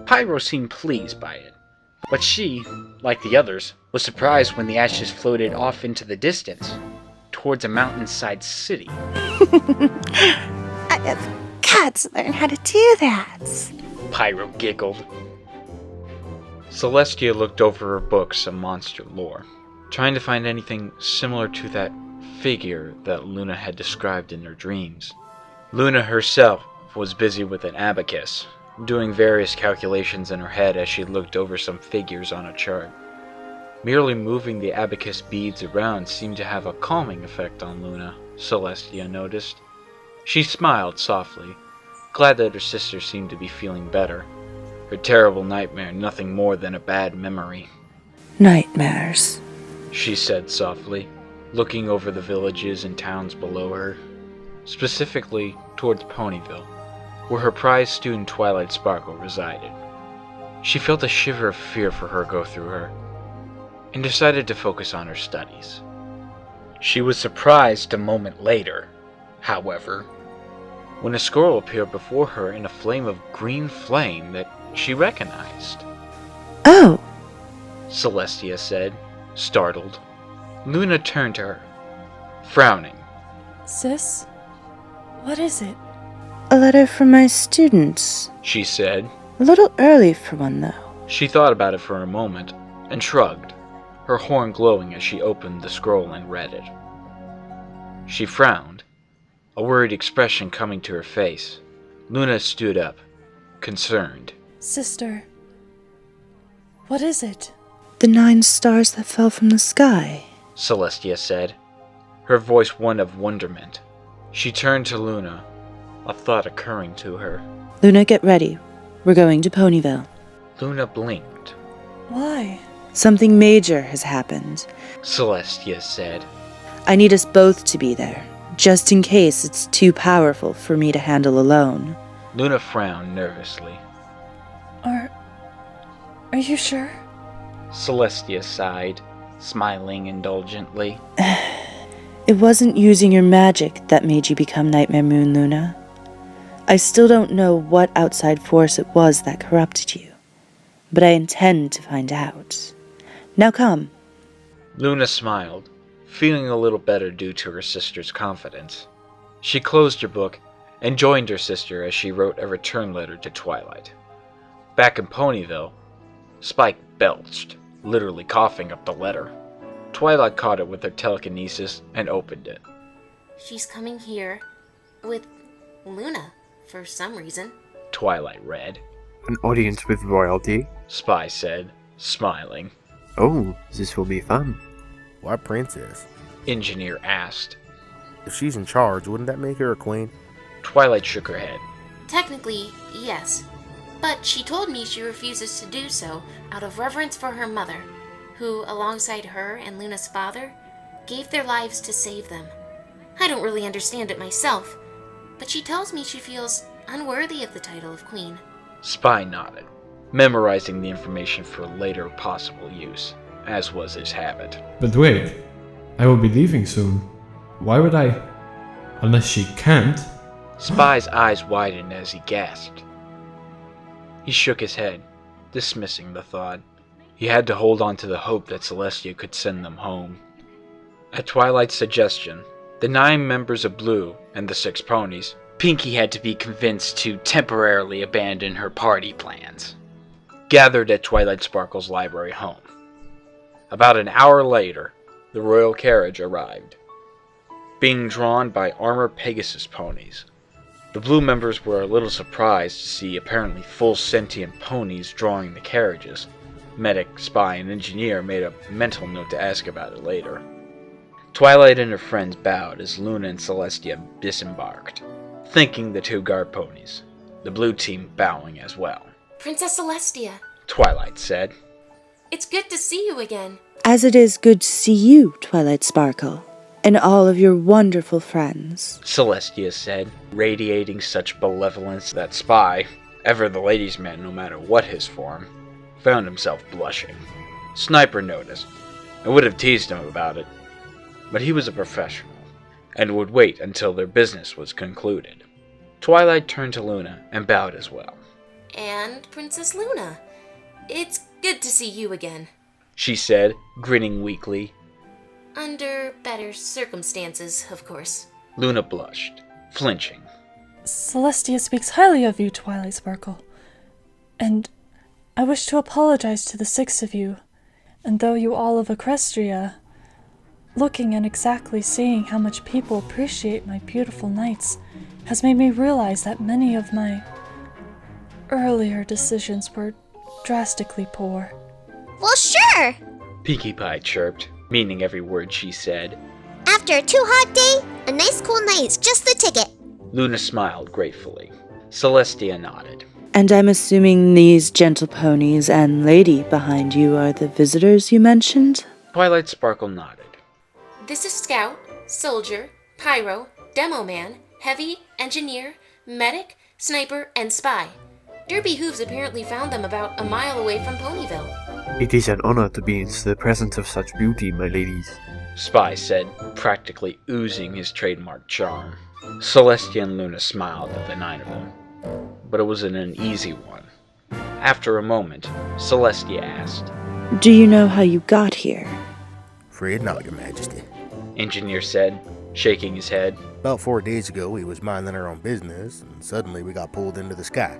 Pyro seemed pleased by it, but she, like the others, was surprised when the ashes floated off into the distance. towards a mountainside city. I have got to learn how to do that. Pyro giggled. Celestia looked over her books of monster lore, trying to find anything similar to that figure that Luna had described in her dreams. Luna herself was busy with an abacus, doing various calculations in her head as she looked over some figures on a chart. Merely moving the abacus beads around seemed to have a calming effect on Luna, Celestia noticed. She smiled softly, glad that her sister seemed to be feeling better. Her terrible nightmare nothing more than a bad memory. Nightmares, she said softly, looking over the villages and towns below her, specifically towards Ponyville, where her prized student Twilight Sparkle resided. She felt a shiver of fear for her go through her, and decided to focus on her studies. She was surprised a moment later, however, when a scroll appeared before her in a flame of green flame that she recognized. Oh! Celestia said, startled. Luna turned to her, frowning. Sis? What is it? A letter from my students, she said. A little early for one, though. She thought about it for a moment, and shrugged, her horn glowing as she opened the scroll and read it. She frowned, a worried expression coming to her face. Luna stood up, concerned. Sister, what is it? The 9 stars that fell from the sky, Celestia said, her voice one of wonderment. She turned to Luna, a thought occurring to her. Luna, get ready. We're going to Ponyville. Luna blinked. Why? Something major has happened, Celestia said. I need us both to be there, just in case it's too powerful for me to handle alone. Luna frowned nervously. Are you sure? Celestia sighed, smiling indulgently. It wasn't using your magic that made you become Nightmare Moon, Luna. I still don't know what outside force it was that corrupted you, but I intend to find out. Now come. Luna smiled, feeling a little better due to her sister's confidence. She closed her book and joined her sister as she wrote a return letter to Twilight. Back in Ponyville, Spike belched, literally coughing up the letter. Twilight caught it with her telekinesis and opened it. She's coming here with Luna for some reason, Twilight read. An audience with royalty? Spy said, smiling. Oh, this will be fun. Why princess? Engineer asked. If she's in charge, wouldn't that make her a queen? Twilight shook her head. Technically, yes. But she told me she refuses to do so out of reverence for her mother, who, alongside her and Luna's father, gave their lives to save them. I don't really understand it myself, but she tells me she feels unworthy of the title of queen. Spy nodded, memorizing the information for later possible use, as was his habit. But wait, I will be leaving soon. Why would I? Unless she can't. Spy's eyes widened as he gasped. He shook his head, dismissing the thought. He had to hold on to the hope that Celestia could send them home. At Twilight's suggestion, the 9 members of Blue and the 6 ponies, Pinkie had to be convinced to temporarily abandon her party plans, gathered at Twilight Sparkle's library home. About an hour later, the royal carriage arrived, being drawn by armored Pegasus ponies. The Blue members were a little surprised to see apparently full sentient ponies drawing the carriages. Medic, Spy, and Engineer made a mental note to ask about it later. Twilight and her friends bowed as Luna and Celestia disembarked, thanking the 2 guard ponies, the Blue team bowing as well. Princess Celestia, Twilight said. It's good to see you again. As it is good to see you, Twilight Sparkle, and all of your wonderful friends, Celestia said, radiating such benevolence that Spy, ever the ladies' man no matter what his form, found himself blushing. Sniper noticed, and would have teased him about it, but he was a professional, and would wait until their business was concluded. Twilight turned to Luna and bowed as well. And Princess Luna, it's good to see you again. She said, grinning weakly. Under better circumstances, of course. Luna blushed, flinching. Celestia speaks highly of you, Twilight Sparkle. And I wish to apologize to the 6 of you. And though you all of Equestria, looking and exactly seeing how much people appreciate my beautiful knights has made me realize that many of my earlier decisions were drastically poor. Well, sure! Pinkie Pie chirped, meaning every word she said. After a too hot day, a nice cool night is just the ticket. Luna smiled gratefully. Celestia nodded. And I'm assuming these gentle ponies and lady behind you are the visitors you mentioned? Twilight Sparkle nodded. This is Scout, Soldier, Pyro, Demo Man, Heavy, Engineer, Medic, Sniper, and Spy. Derpy Hooves apparently found them about a mile away from Ponyville. It is an honor to be in the presence of such beauty, my ladies, Spy said, practically oozing his trademark charm. Celestia and Luna smiled at the 9 of them, but it wasn't an easy one. After a moment, Celestia asked, Do you know how you got here? Afraid not, Your Majesty. Engineer said, shaking his head. About 4 days ago, we was minding our own business, and suddenly we got pulled into the sky.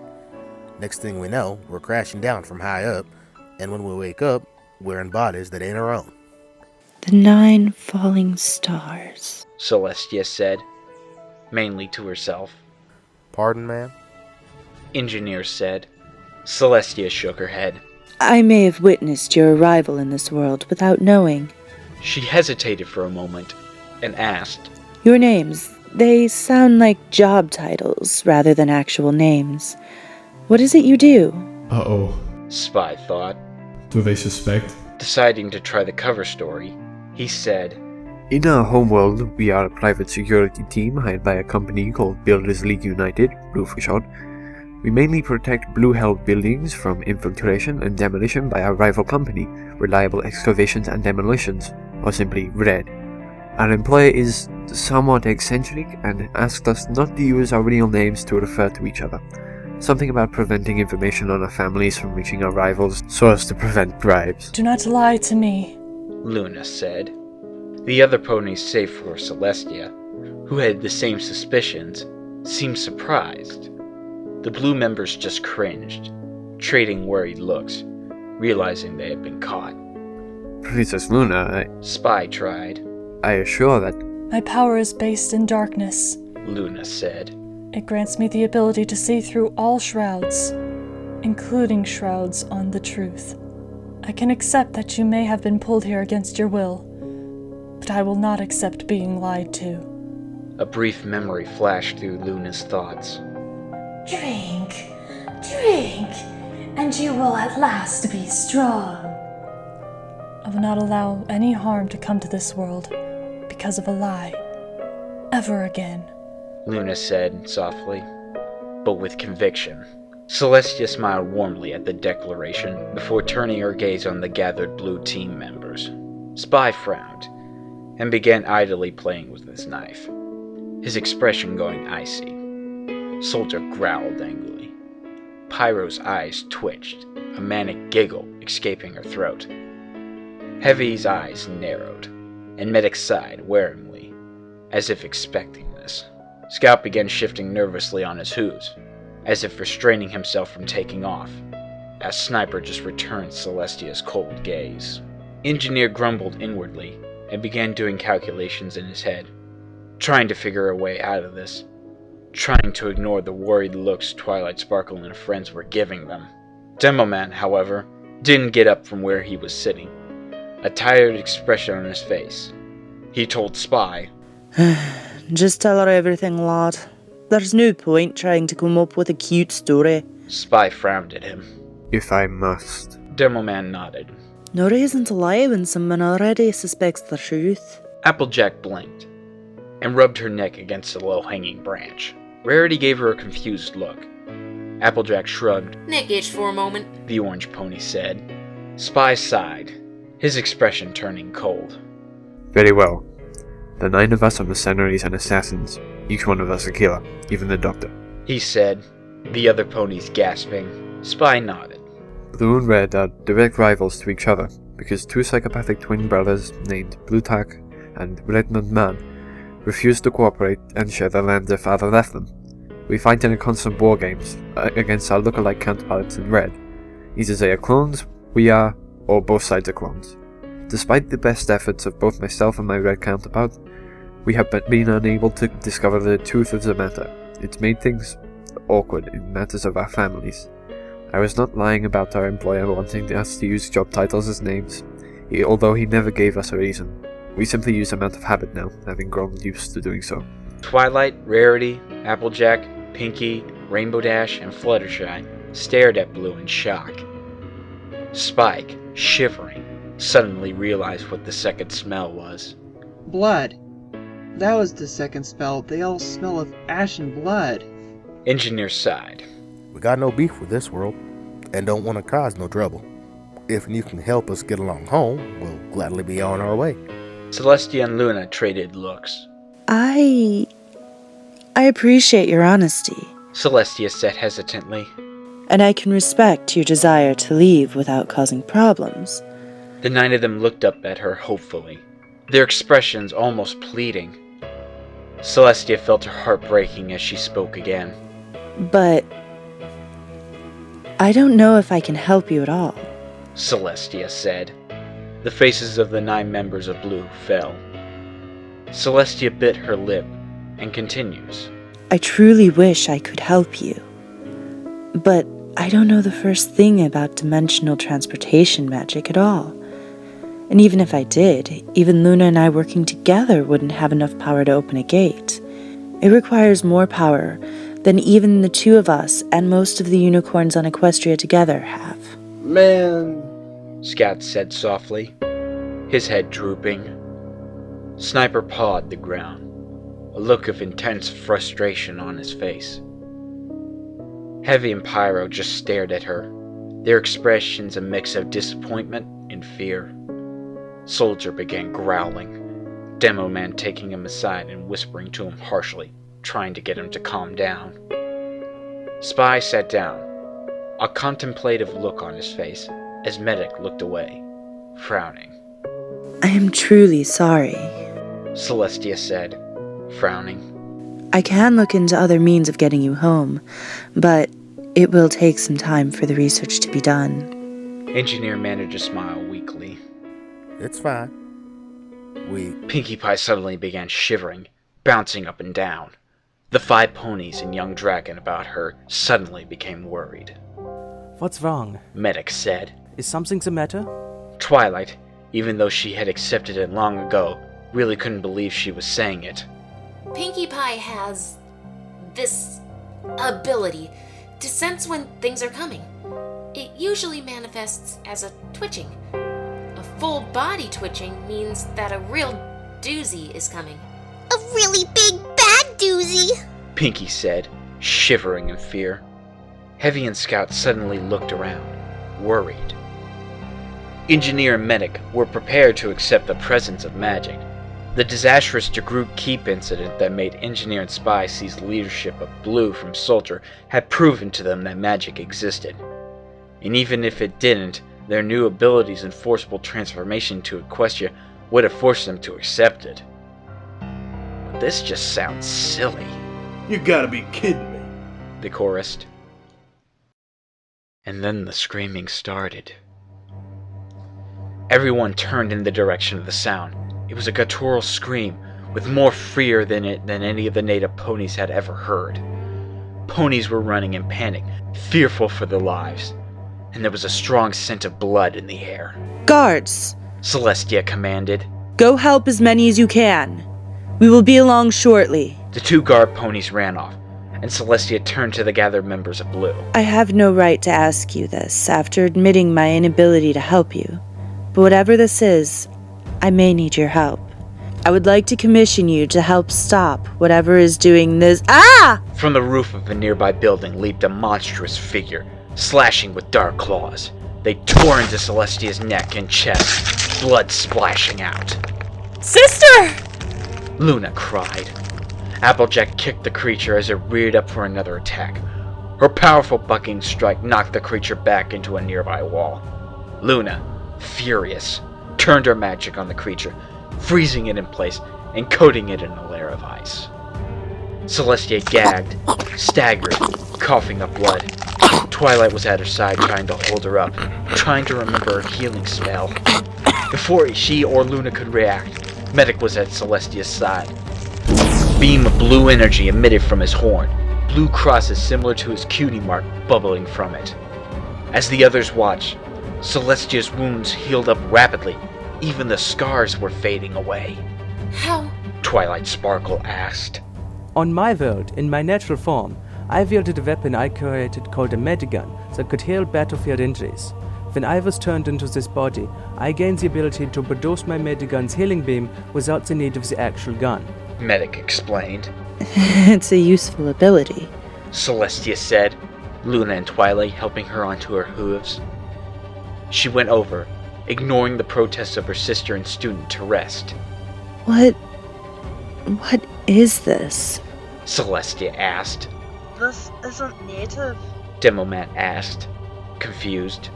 Next thing we know, we're crashing down from high up, and when we wake up, we're in bodies that ain't our own. The 9 falling stars, Celestia said, mainly to herself. Pardon, ma'am? Engineer said. Celestia shook her head. I may have witnessed your arrival in this world without knowing. She hesitated for a moment and asked, Your names, they sound like job titles rather than actual names. What is it you do? Uh-oh. Spy thought. Do they suspect? Deciding to try the cover story, he said, In our homeworld, we are a private security team hired by a company called Builders League United, Blue for short. We mainly protect blue-held buildings from infiltration and demolition by our rival company, Reliable Excavations and Demolitions, or simply RED. Our employer is somewhat eccentric and asked us not to use our real names to refer to each other. Something about preventing information on our families from reaching our rivals so as to prevent bribes. Do not lie to me, Luna said. The other ponies, save for Celestia, who had the same suspicions, seemed surprised. The blue members just cringed, trading worried looks, realizing they had been caught. Princess Luna, Spy tried. I assure that... My power is based in darkness, Luna said. It grants me the ability to see through all shrouds, including shrouds on the truth. I can accept that you may have been pulled here against your will, but I will not accept being lied to. A brief memory flashed through Luna's thoughts. Drink, drink, and you will at last be strong. I will not allow any harm to come to this world because of a lie. Ever again. Luna said softly, but with conviction. Celestia smiled warmly at the declaration before turning her gaze on the gathered blue team members. Spy frowned and began idly playing with his knife, his expression going icy. Soldier growled angrily. Pyro's eyes twitched, a manic giggle escaping her throat. Heavy's eyes narrowed, and Medic sighed warily, as if expecting this. Scout began shifting nervously on his hooves, as if restraining himself from taking off, as Sniper just returned Celestia's cold gaze. Engineer grumbled inwardly and began doing calculations in his head, trying to figure a way out of this, trying to ignore the worried looks Twilight Sparkle and her friends were giving them. Demoman, however, didn't get up from where he was sitting, a tired expression on his face. He told Spy, Just tell her everything, lad. There's no point trying to come up with a cute story. Spy frowned at him. If I must. Demoman nodded. No reason to lie when someone already suspects the truth. Applejack blinked and rubbed her neck against a low-hanging branch. Rarity gave her a confused look. Applejack shrugged. Nick itched for a moment, the orange pony said. Spy sighed, his expression turning cold. Very well. The 9 of us are mercenaries and assassins. Each one of us a killer, even the doctor, he said, the other ponies gasping. Spy nodded. Blue and Red are direct rivals to each other, because 2 psychopathic twin brothers named Bluetak and Redmond Man refuse to cooperate and share the land their father left them. We fight in a constant war games against our lookalike counterparts in Red. Either they are clones, we are, or both sides are clones. Despite the best efforts of both myself and my Red counterpart, we have been unable to discover the truth of the matter. It's made things awkward in matters of our families. I was not lying about our employer wanting us to use job titles as names, although he never gave us a reason. We simply use them out of habit now, having grown used to doing so. Twilight, Rarity, Applejack, Pinkie, Rainbow Dash, and Fluttershy stared at Blue in shock. Spike, shivering, suddenly realized what the second smell was. Blood. That was the second spell. They all smell of ash and blood. Engineer sighed. We got no beef with this world, and don't want to cause no trouble. If you can help us get along home, we'll gladly be on our way. Celestia and Luna traded looks. I appreciate your honesty. Celestia said hesitantly. And I can respect your desire to leave without causing problems. The 9 of them looked up at her hopefully, their expressions almost pleading. Celestia felt her heart breaking as she spoke again. But I don't know if I can help you at all, Celestia said. The faces of the 9 members of Blue fell. Celestia bit her lip and continues. I truly wish I could help you, but I don't know the first thing about dimensional transportation magic at all. And even if I did, even Luna and I working together wouldn't have enough power to open a gate. It requires more power than even the 2 of us and most of the unicorns on Equestria together have. Man, Scout said softly, his head drooping. Sniper pawed the ground, a look of intense frustration on his face. Heavy and Pyro just stared at her, their expressions a mix of disappointment and fear. Soldier began growling, Demo Man taking him aside and whispering to him harshly, trying to get him to calm down. Spy sat down, a contemplative look on his face as Medic looked away, frowning. I am truly sorry, Celestia said, frowning. I can look into other means of getting you home, but it will take some time for the research to be done. Engineer managed to smile weakly. It's fine. Pinkie Pie suddenly began shivering, bouncing up and down. The 5 ponies and young dragon about her suddenly became worried. What's wrong? Medic said. Is something the matter? Twilight, even though she had accepted it long ago, really couldn't believe she was saying it. Pinkie Pie has this ability to sense when things are coming. It usually manifests as a twitching. A full body twitching means that a real doozy is coming. A really big bad doozy, Pinkie said, shivering in fear. Heavy and Scout suddenly looked around, worried. Engineer and Medic were prepared to accept the presence of magic. The disastrous DeGroot Keep incident that made Engineer and Spy seize leadership of Blue from Soldier had proven to them that magic existed. And even if it didn't, their new abilities and forcible transformation to Equestria would have forced them to accept it. But this just sounds silly. You gotta be kidding me, they chorused. And then the screaming started. Everyone turned in the direction of the sound. It was a guttural scream, with more fear than any of the native ponies had ever heard. Ponies were running in panic, fearful for their lives, and there was a strong scent of blood in the air. Guards! Celestia commanded. Go help as many as you can. We will be along shortly. The 2 guard ponies ran off, and Celestia turned to the gathered members of Blue. I have no right to ask you this after admitting my inability to help you, but whatever this is, I may need your help. I would like to commission you to help stop whatever is doing this. Ah! From the roof of a nearby building leaped a monstrous figure, slashing with dark claws. They tore into Celestia's neck and chest, blood splashing out. Sister! Luna cried. Applejack kicked the creature as it reared up for another attack. Her powerful bucking strike knocked the creature back into a nearby wall. Luna, furious, turned her magic on the creature, freezing it in place and coating it in a layer of ice. Celestia gagged, staggered, coughing up blood. Twilight was at her side trying to hold her up, trying to remember her healing spell. Before she or Luna could react, Medic was at Celestia's side. A beam of blue energy emitted from his horn, blue crosses similar to his cutie mark bubbling from it. As the others watched, Celestia's wounds healed up rapidly. Even the scars were fading away. How? Twilight Sparkle asked. On my world, in my natural form, I wielded a weapon I created called a medigun that could heal battlefield injuries. When I was turned into this body, I gained the ability to produce my medigun's healing beam without the need of the actual gun. Medic explained. It's a useful ability, Celestia said, Luna and Twilight helping her onto her hooves. She went over, ignoring the protests of her sister and student to rest. What is this? Celestia asked. This isn't native. Demomat asked, confused.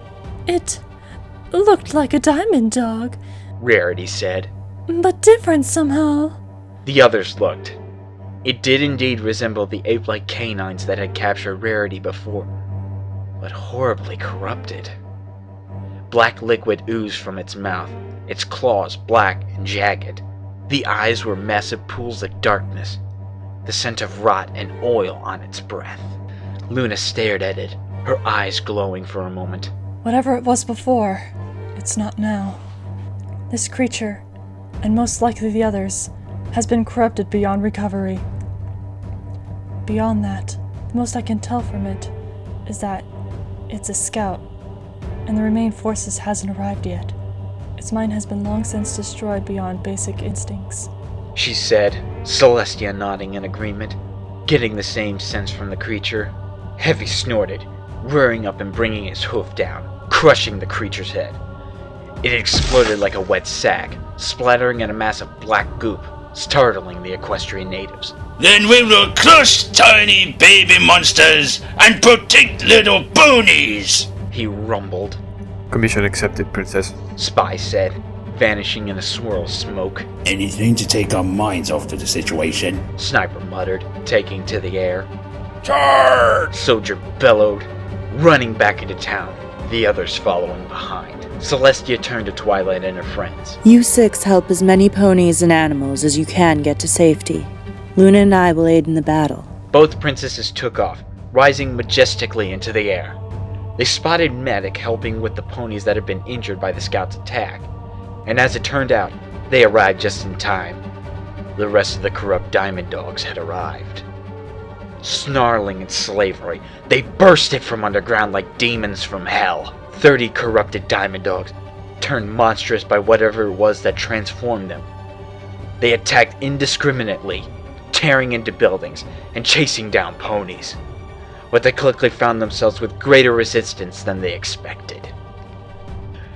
It looked like a diamond dog, Rarity said. but different somehow. The others looked. It did indeed resemble the ape-like canines that had captured Rarity before, but horribly corrupted. Black liquid oozed from its mouth, its claws black and jagged. The eyes were massive pools of darkness, the scent of rot and oil on its breath. Luna stared at it, her eyes glowing for a moment. Whatever it was before, it's not now. This creature, and most likely the others, has been corrupted beyond recovery. Beyond that, the most I can tell from it is that it's a scout, and the remaining forces hasn't arrived yet. Its mind has been long since destroyed beyond basic instincts. She said, Celestia nodding in agreement, getting the same sense from the creature. Heavy snorted, rearing up and bringing his hoof down, crushing the creature's head. It exploded like a wet sack, splattering in a mass of black goop, startling the Equestrian natives. Then we will crush tiny baby monsters and protect little ponies, he rumbled. Commission accepted, Princess. Spy said, vanishing in a swirl of smoke. Anything to take our minds off to the situation, Sniper muttered, taking to the air. Charge! Soldier bellowed, running back into town, the others following behind. Celestia turned to Twilight and her friends. You six help as many ponies and animals as you can get to safety. Luna and I will aid in the battle. Both princesses took off, rising majestically into the air. They spotted Medic helping with the ponies that had been injured by the scouts' attack, and as it turned out, they arrived just in time. The rest of the corrupt diamond dogs had arrived. Snarling in slavery, they bursted from underground like demons from hell. 30 corrupted diamond dogs, turned monstrous by whatever it was that transformed them. They attacked indiscriminately, tearing into buildings and chasing down ponies. But they quickly found themselves with greater resistance than they expected.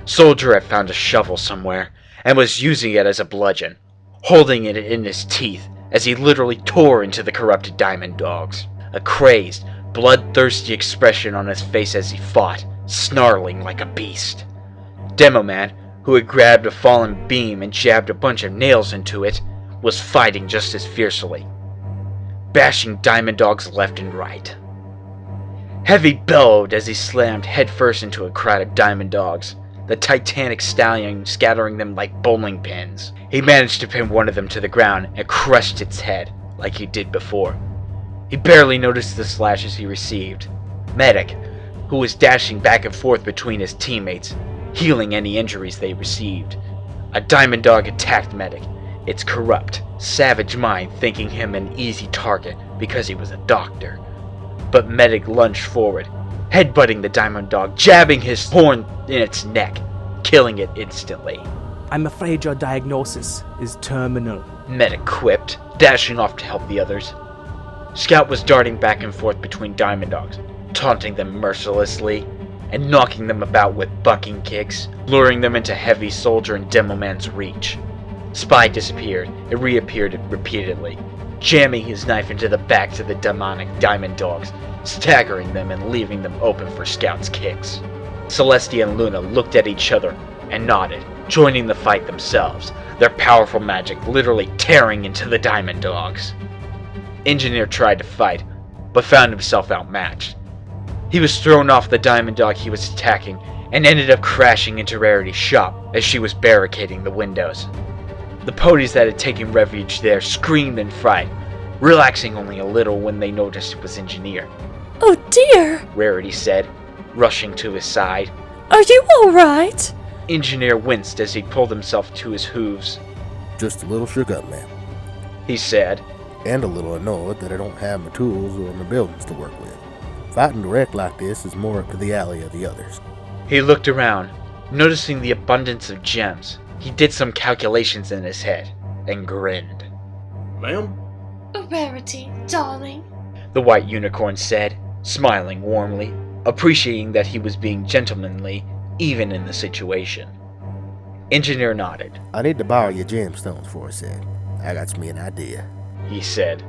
Soldier had found a shovel somewhere and was using it as a bludgeon, holding it in his teeth as he literally tore into the corrupted diamond dogs. A crazed, bloodthirsty expression on his face as he fought, snarling like a beast. Demoman, who had grabbed a fallen beam and jabbed a bunch of nails into it, was fighting just as fiercely, bashing diamond dogs left and right. Heavy bellowed as he slammed headfirst into a crowd of diamond dogs, the titanic stallion scattering them like bowling pins. He managed to pin one of them to the ground and crushed its head, like he did before. He barely noticed the slashes he received. Medic, who was dashing back and forth between his teammates, healing any injuries they received. A diamond dog attacked Medic, its corrupt, savage mind thinking him an easy target because he was a doctor. But Medic lunged forward, headbutting the diamond dog, jabbing his horn in its neck, killing it instantly. I'm afraid your diagnosis is terminal, Medic quipped, dashing off to help the others. Scout was darting back and forth between diamond dogs, taunting them mercilessly, and knocking them about with bucking kicks, luring them into heavy soldier and Demoman's reach. Spy disappeared and reappeared repeatedly, jamming his knife into the backs of the demonic diamond dogs, staggering them and leaving them open for Scout's kicks. Celestia and Luna looked at each other, and nodded, joining the fight themselves, their powerful magic literally tearing into the Diamond Dogs. Engineer tried to fight, but found himself outmatched. He was thrown off the Diamond Dog he was attacking and ended up crashing into Rarity's shop as she was barricading the windows. The ponies that had taken refuge there screamed in fright, relaxing only a little when they noticed it was Engineer. Oh dear! Rarity said, rushing to his side. Are you alright? Engineer winced as he pulled himself to his hooves. Just a little shook up, ma'am, he said. And a little annoyed that I don't have my tools or my buildings to work with. Fighting direct like this is more up to the alley of the others. He looked around, noticing the abundance of gems. He did some calculations in his head, and grinned. Ma'am? Rarity, darling. The white unicorn said, smiling warmly, appreciating that he was being gentlemanly, even in the situation. Engineer nodded. I need to borrow your gemstones for a sec. I got me an idea, he said.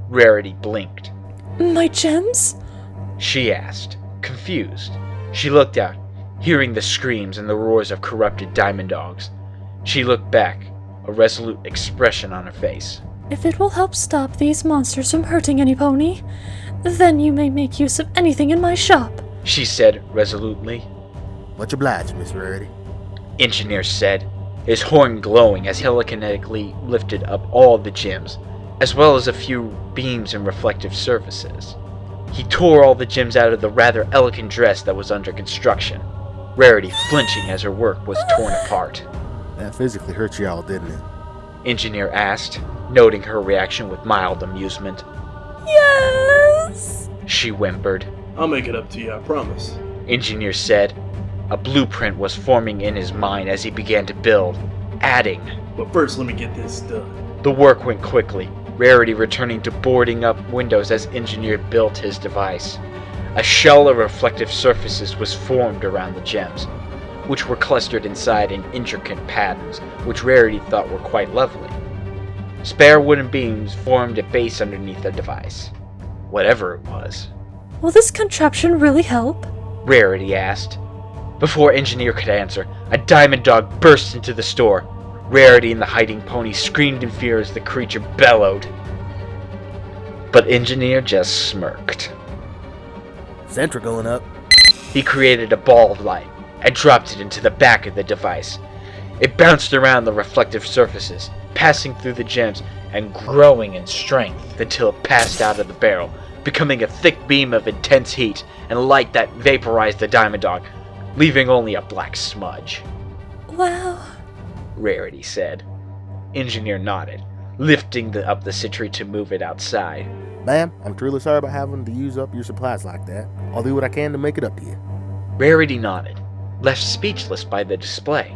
Rarity blinked. My gems? She asked, confused. She looked out, hearing the screams and the roars of corrupted Diamond Dogs. She looked back, a resolute expression on her face. If it will help stop these monsters from hurting any pony, then you may make use of anything in my shop, she said resolutely. Much obliged, Miss Rarity, Engineer said, his horn glowing as he telekinetically lifted up all the gems, as well as a few beams and reflective surfaces. He tore all the gems out of the rather elegant dress that was under construction, Rarity flinching as her work was torn apart. That physically hurt y'all, didn't it? Engineer asked, noting her reaction with mild amusement. Yes! She whimpered. I'll make it up to you, I promise. Engineer said. A blueprint was forming in his mind as he began to build, adding. But first, let me get this done. The work went quickly, Rarity returning to boarding up windows as Engineer built his device. A shell of reflective surfaces was formed around the gems, which were clustered inside in intricate patterns, which Rarity thought were quite lovely. Spare wooden beams formed a base underneath the device, whatever it was. Will this contraption really help? Rarity asked. Before Engineer could answer, a Diamond Dog burst into the store. Rarity and the hiding pony screamed in fear as the creature bellowed. But Engineer just smirked. Sentry going up. He created a ball of light and dropped it into the back of the device. It bounced around the reflective surfaces, passing through the gems and growing in strength until it passed out of the barrel, becoming a thick beam of intense heat and light that vaporized the Diamond Dog, leaving only a black smudge. Wow, Rarity said. Engineer nodded, lifting up the sentry to move it outside. Ma'am, I'm truly sorry about having to use up your supplies like that. I'll do what I can to make it up to you. Rarity nodded, left speechless by the display.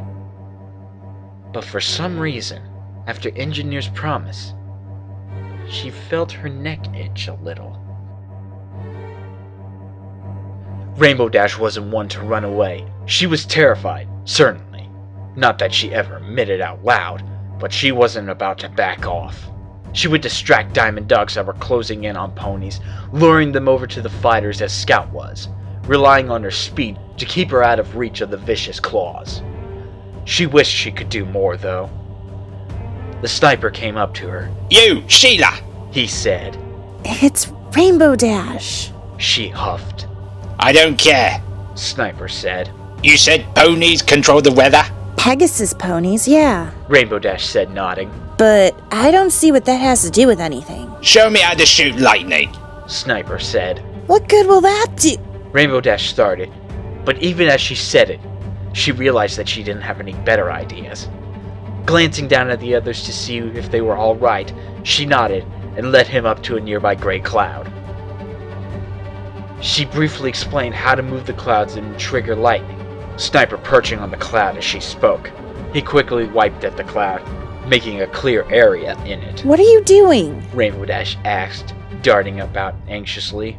But for some reason, after Engineer's promise, she felt her neck itch a little. Rainbow Dash wasn't one to run away. She was terrified, certainly. Not that she ever admitted out loud, but she wasn't about to back off. She would distract Diamond Dogs that were closing in on ponies, luring them over to the fighters as Scout was, relying on her speed to keep her out of reach of the vicious claws. She wished she could do more, though. The sniper came up to her. You, Sheila! He said. It's Rainbow Dash. She huffed. I don't care, Sniper said. You said ponies control the weather? Pegasus ponies, yeah. Rainbow Dash said, nodding. But I don't see what that has to do with anything. Show me how to shoot lightning, Sniper said. What good will that do? Rainbow Dash started, but even as she said it, she realized that she didn't have any better ideas. Glancing down at the others to see if they were all right, she nodded and led him up to a nearby gray cloud. She briefly explained how to move the clouds and trigger lightning, Sniper perching on the cloud as she spoke. He quickly wiped at the cloud, making a clear area in it. What are you doing? Rainbow Dash asked, darting about anxiously.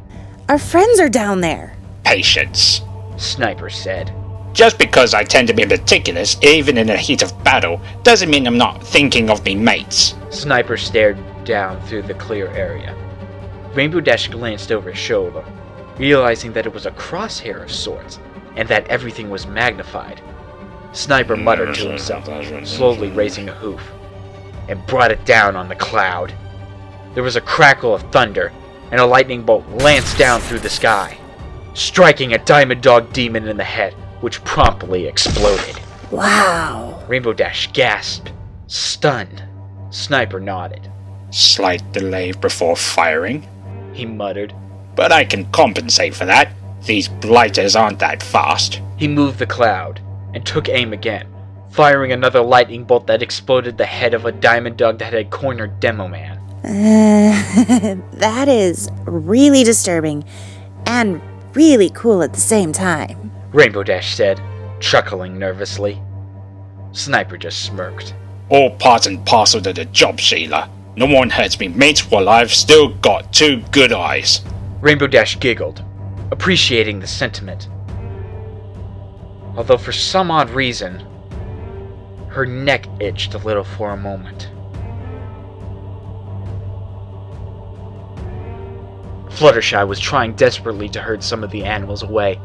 Our friends are down there. Patience, Sniper said. Just because I tend to be meticulous, even in the heat of battle, doesn't mean I'm not thinking of me mates. Sniper stared down through the clear area. Rainbow Dash glanced over his shoulder, realizing that it was a crosshair of sorts, and that everything was magnified. Sniper muttered to himself, slowly raising a hoof, and brought it down on the cloud. There was a crackle of thunder, and a lightning bolt lanced down through the sky, striking a Diamond Dog demon in the head, which promptly exploded. Wow. Rainbow Dash gasped, stunned. Sniper nodded. Slight delay before firing, he muttered. But I can compensate for that. These blighters aren't that fast. He moved the cloud and took aim again, firing another lightning bolt that exploded the head of a Diamond Dog that had cornered Demo Man. That is really disturbing and really cool at the same time, Rainbow Dash said, chuckling nervously. Sniper just smirked. All part and parcel to the job, Sheila. No one hurts me, mate, while I've still got 2 good eyes. Rainbow Dash giggled, appreciating the sentiment. Although for some odd reason, her neck itched a little for a moment. Fluttershy was trying desperately to herd some of the animals away,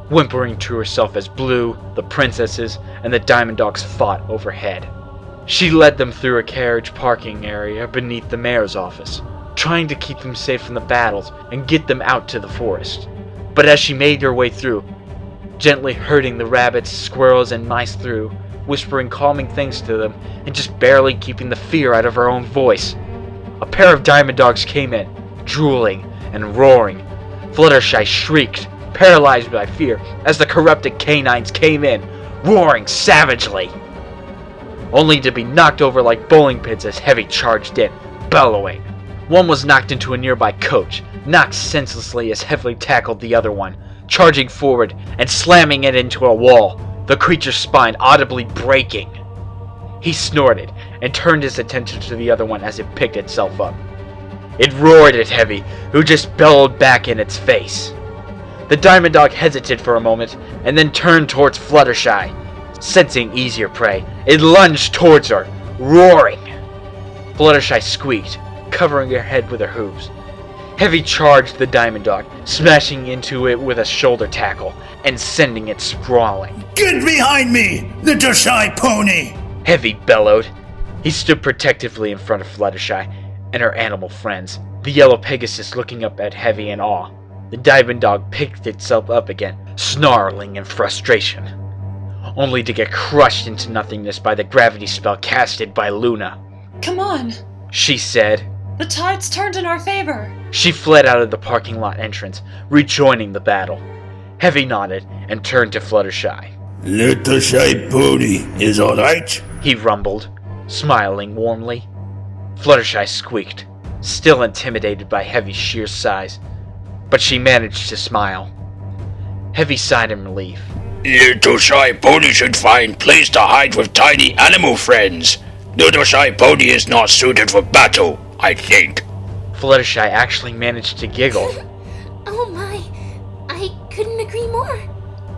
whimpering to herself as Blue, the princesses, and the Diamond Dogs fought overhead. She led them through a carriage parking area beneath the mayor's office, trying to keep them safe from the battles and get them out to the forest. But as she made her way through, gently herding the rabbits, squirrels, and mice through, whispering calming things to them, and just barely keeping the fear out of her own voice, a pair of Diamond Dogs came in, drooling and roaring. Fluttershy shrieked, paralyzed by fear, as the corrupted canines came in, roaring savagely, only to be knocked over like bowling pins as Heavy charged in, bellowing. One was knocked into a nearby coach, knocked senselessly as Heavy tackled the other one, charging forward and slamming it into a wall, the creature's spine audibly breaking. He snorted and turned his attention to the other one as it picked itself up. It roared at Heavy, who just bellowed back in its face. The Diamond Dog hesitated for a moment and then turned towards Fluttershy. Sensing easier prey, it lunged towards her, roaring. Fluttershy squeaked, covering her head with her hooves. Heavy charged the Diamond Dog, smashing into it with a shoulder tackle and sending it sprawling. Get behind me, little shy pony! Heavy bellowed. He stood protectively in front of Fluttershy and her animal friends, the yellow Pegasus looking up at Heavy in awe. The Diamond Dog picked itself up again, snarling in frustration, only to get crushed into nothingness by the gravity spell casted by Luna. Come on! She said. The tide's turned in our favor! She fled out of the parking lot entrance, rejoining the battle. Heavy nodded and turned to Fluttershy. Little shy pony is alright? He rumbled, smiling warmly. Fluttershy squeaked, still intimidated by Heavy's sheer size, but she managed to smile. Heavy sighed in relief. Little shy pony should find place to hide with tiny animal friends. Little shy pony is not suited for battle, I think. Fluttershy actually managed to giggle. Oh my, I couldn't agree more.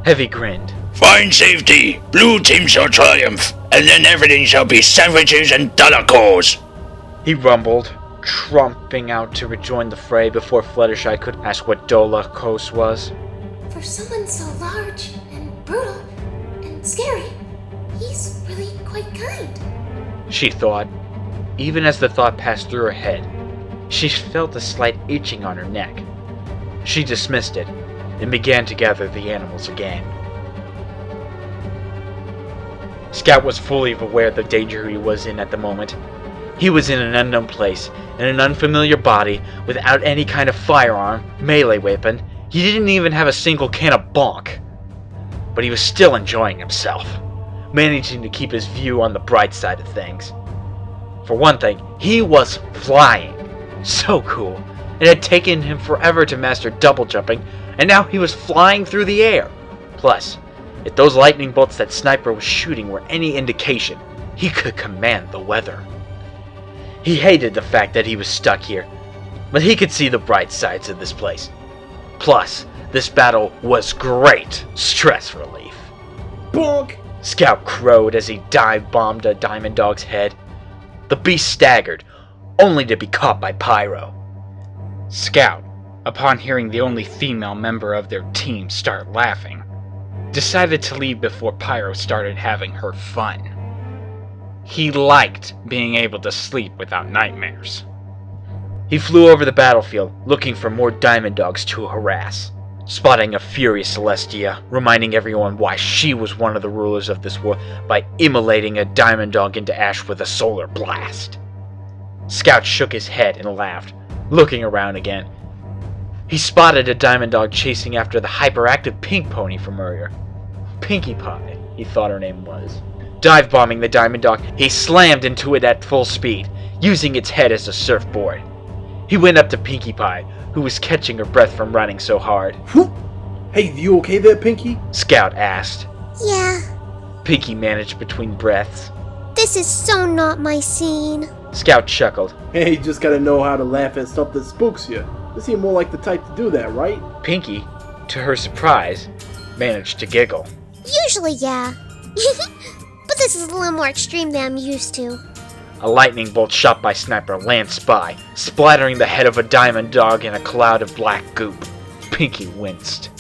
Heavy grinned. Find safety, blue team shall triumph, and then everything shall be sandwiches and dollar-cores. He rumbled, tromping out to rejoin the fray before Fluttershy could ask what dollar-cores was. For someone so large and brutal and scary, he's really quite kind. She thought. Even as the thought passed through her head, she felt a slight itching on her neck. She dismissed it and began to gather the animals again. Scout was fully aware of the danger he was in at the moment. He was in an unknown place, in an unfamiliar body, without any kind of firearm, melee weapon. He didn't even have a single can of bonk. But he was still enjoying himself, managing to keep his view on the bright side of things. For one thing, he was flying. So cool. It had taken him forever to master double jumping, and now he was flying through the air. Plus, if those lightning bolts that Sniper was shooting were any indication, he could command the weather. He hated the fact that he was stuck here, but he could see the bright sides of this place. Plus, this battle was great stress relief. Bonk! Scout crowed as he dive-bombed a Diamond Dog's head. The beast staggered, only to be caught by Pyro. Scout, upon hearing the only female member of their team start laughing, decided to leave before Pyro started having her fun. He liked being able to sleep without nightmares. He flew over the battlefield, looking for more diamond dogs to harass, spotting a furious Celestia, reminding everyone why she was one of the rulers of this world by immolating a diamond dog into ash with a solar blast. Scout shook his head and laughed, looking around again. He spotted a diamond dog chasing after the hyperactive pink pony from earlier. Pinkie Pie, he thought her name was. Dive bombing the diamond dog, he slammed into it at full speed, using its head as a surfboard. He went up to Pinkie Pie, who was catching her breath from running so hard. Hey, you okay there, Pinkie? Scout asked. Yeah. Pinkie managed between breaths. This is so not my scene. Scout chuckled. Hey, you just gotta know how to laugh at stuff that spooks you. You seem more like the type to do that, right? Pinkie, to her surprise, managed to giggle. Usually, yeah. But this is a little more extreme than I'm used to. A lightning bolt shot by sniper lands by, splattering the head of a diamond dog in a cloud of black goop. Pinkie winced.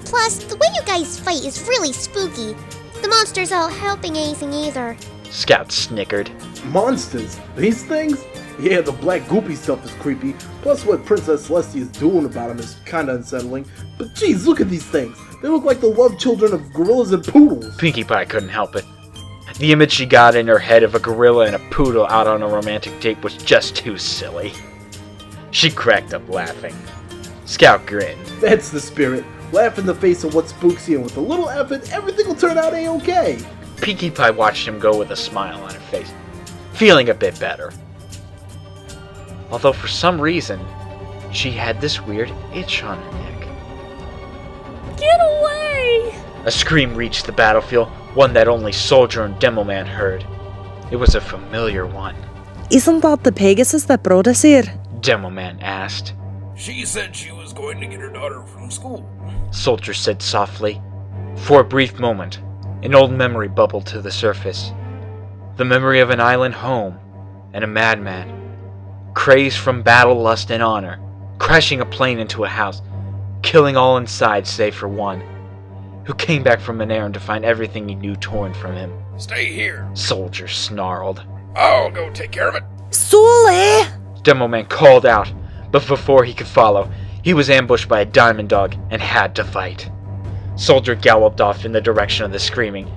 Plus, the way you guys fight is really spooky. The monsters aren't helping anything either. Scout snickered. Monsters? These things? Yeah, the black goopy stuff is creepy. Plus what Princess Celestia is doing about them is kinda unsettling. But geez, look at these things. They look like the love children of gorillas and poodles. Pinkie Pie couldn't help it. The image she got in her head of a gorilla and a poodle out on a romantic date was just too silly. She cracked up laughing. Scout grinned. That's the spirit. Laugh in the face of what spooks you, and with a little effort, everything will turn out A-okay. Pinkie Pie watched him go with a smile on her face, feeling a bit better. Although for some reason, she had this weird itch on her neck. Get away! A scream reached the battlefield, one that only Soldier and Demoman heard. It was a familiar one. Isn't that the Pegasus that brought us here? Demoman asked. She said she was going to get her daughter from school. Soldier said softly. For a brief moment, an old memory bubbled to the surface. The memory of an island home and a madman, crazed from battle, lust, and honor, crashing a plane into a house, killing all inside save for one, who came back from an errand to find everything he knew torn from him. Stay here. Soldier snarled. I'll go take care of it. Sully! Demoman called out, but before he could follow, he was ambushed by a diamond dog and had to fight. Soldier galloped off in the direction of the screaming,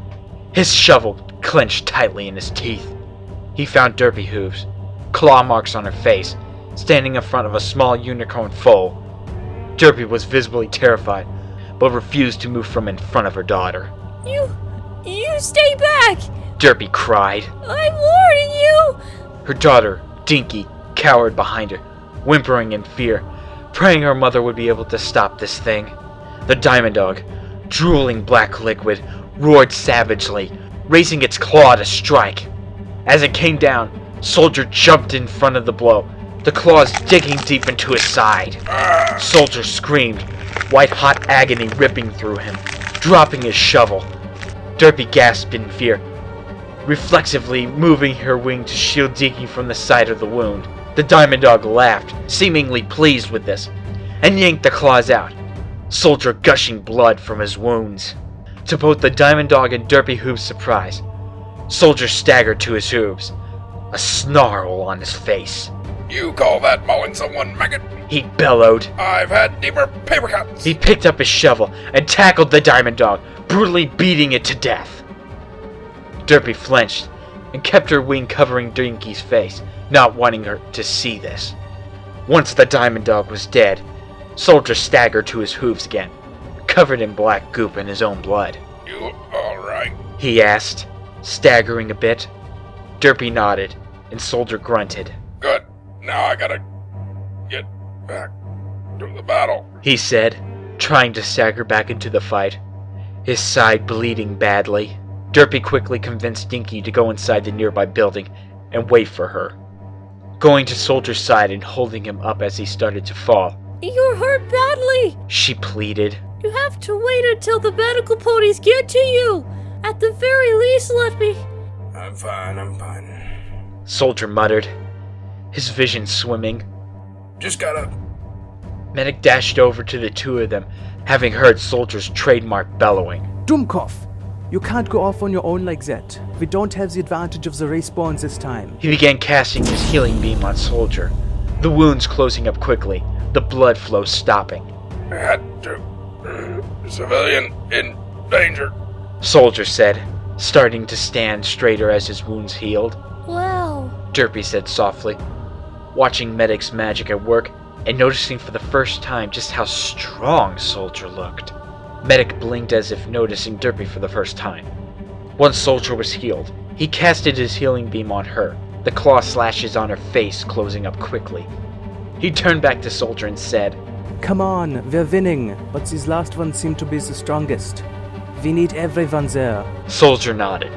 his shovel clenched tightly in his teeth. He found Derpy hooves, claw marks on her face, standing in front of a small unicorn foal. Derpy was visibly terrified, but refused to move from in front of her daughter. You stay back! Derpy cried. I'm warning you! Her daughter, Dinky, cowered behind her, whimpering in fear, praying her mother would be able to stop this thing. The diamond dog, drooling black liquid, roared savagely, raising its claw to strike. As it came down, Soldier jumped in front of the blow, the claws digging deep into his side. Soldier screamed, white-hot agony ripping through him, dropping his shovel. Derpy gasped in fear, reflexively moving her wing to shield Dinky from the side of the wound. The diamond dog laughed, seemingly pleased with this, and yanked the claws out, Soldier gushing blood from his wounds. To both the diamond dog and Derpy Hooves' surprise, Soldier staggered to his hooves, a snarl on his face. You call that mauling someone, maggot? He bellowed. I've had deeper paper cuts. He picked up his shovel and tackled the diamond dog, brutally beating it to death. Derpy flinched and kept her wing covering Dinky's face, not wanting her to see this. Once the diamond dog was dead, Soldier staggered to his hooves again, covered in black goop and his own blood. You alright? He asked, staggering a bit. Derpy nodded, and Soldier grunted. Good. Now I gotta get back to the battle, he said, trying to stagger back into the fight, his side bleeding badly. Derpy quickly convinced Dinky to go inside the nearby building and wait for her, going to Soldier's side and holding him up as he started to fall. You're hurt badly! She pleaded. You have to wait until the medical ponies get to you! At the very least, let me... I'm fine. Soldier muttered, his vision swimming. Just gotta... Medic dashed over to the two of them, having heard Soldier's trademark bellowing. Dumkopf! You can't go off on your own like that. We don't have the advantage of the respawns this time. He began casting his healing beam on Soldier, the wounds closing up quickly, the blood flow stopping. Civilian in danger, Soldier said, starting to stand straighter as his wounds healed. Wow. Derpy said softly, watching Medic's magic at work and noticing for the first time just how strong Soldier looked. Medic blinked as if noticing Derpy for the first time. Once Soldier was healed, he casted his healing beam on her, the claw slashes on her face closing up quickly. He turned back to Soldier and said, Come on, we're winning, but these last ones seem to be the strongest. We need everyone there. Soldier nodded,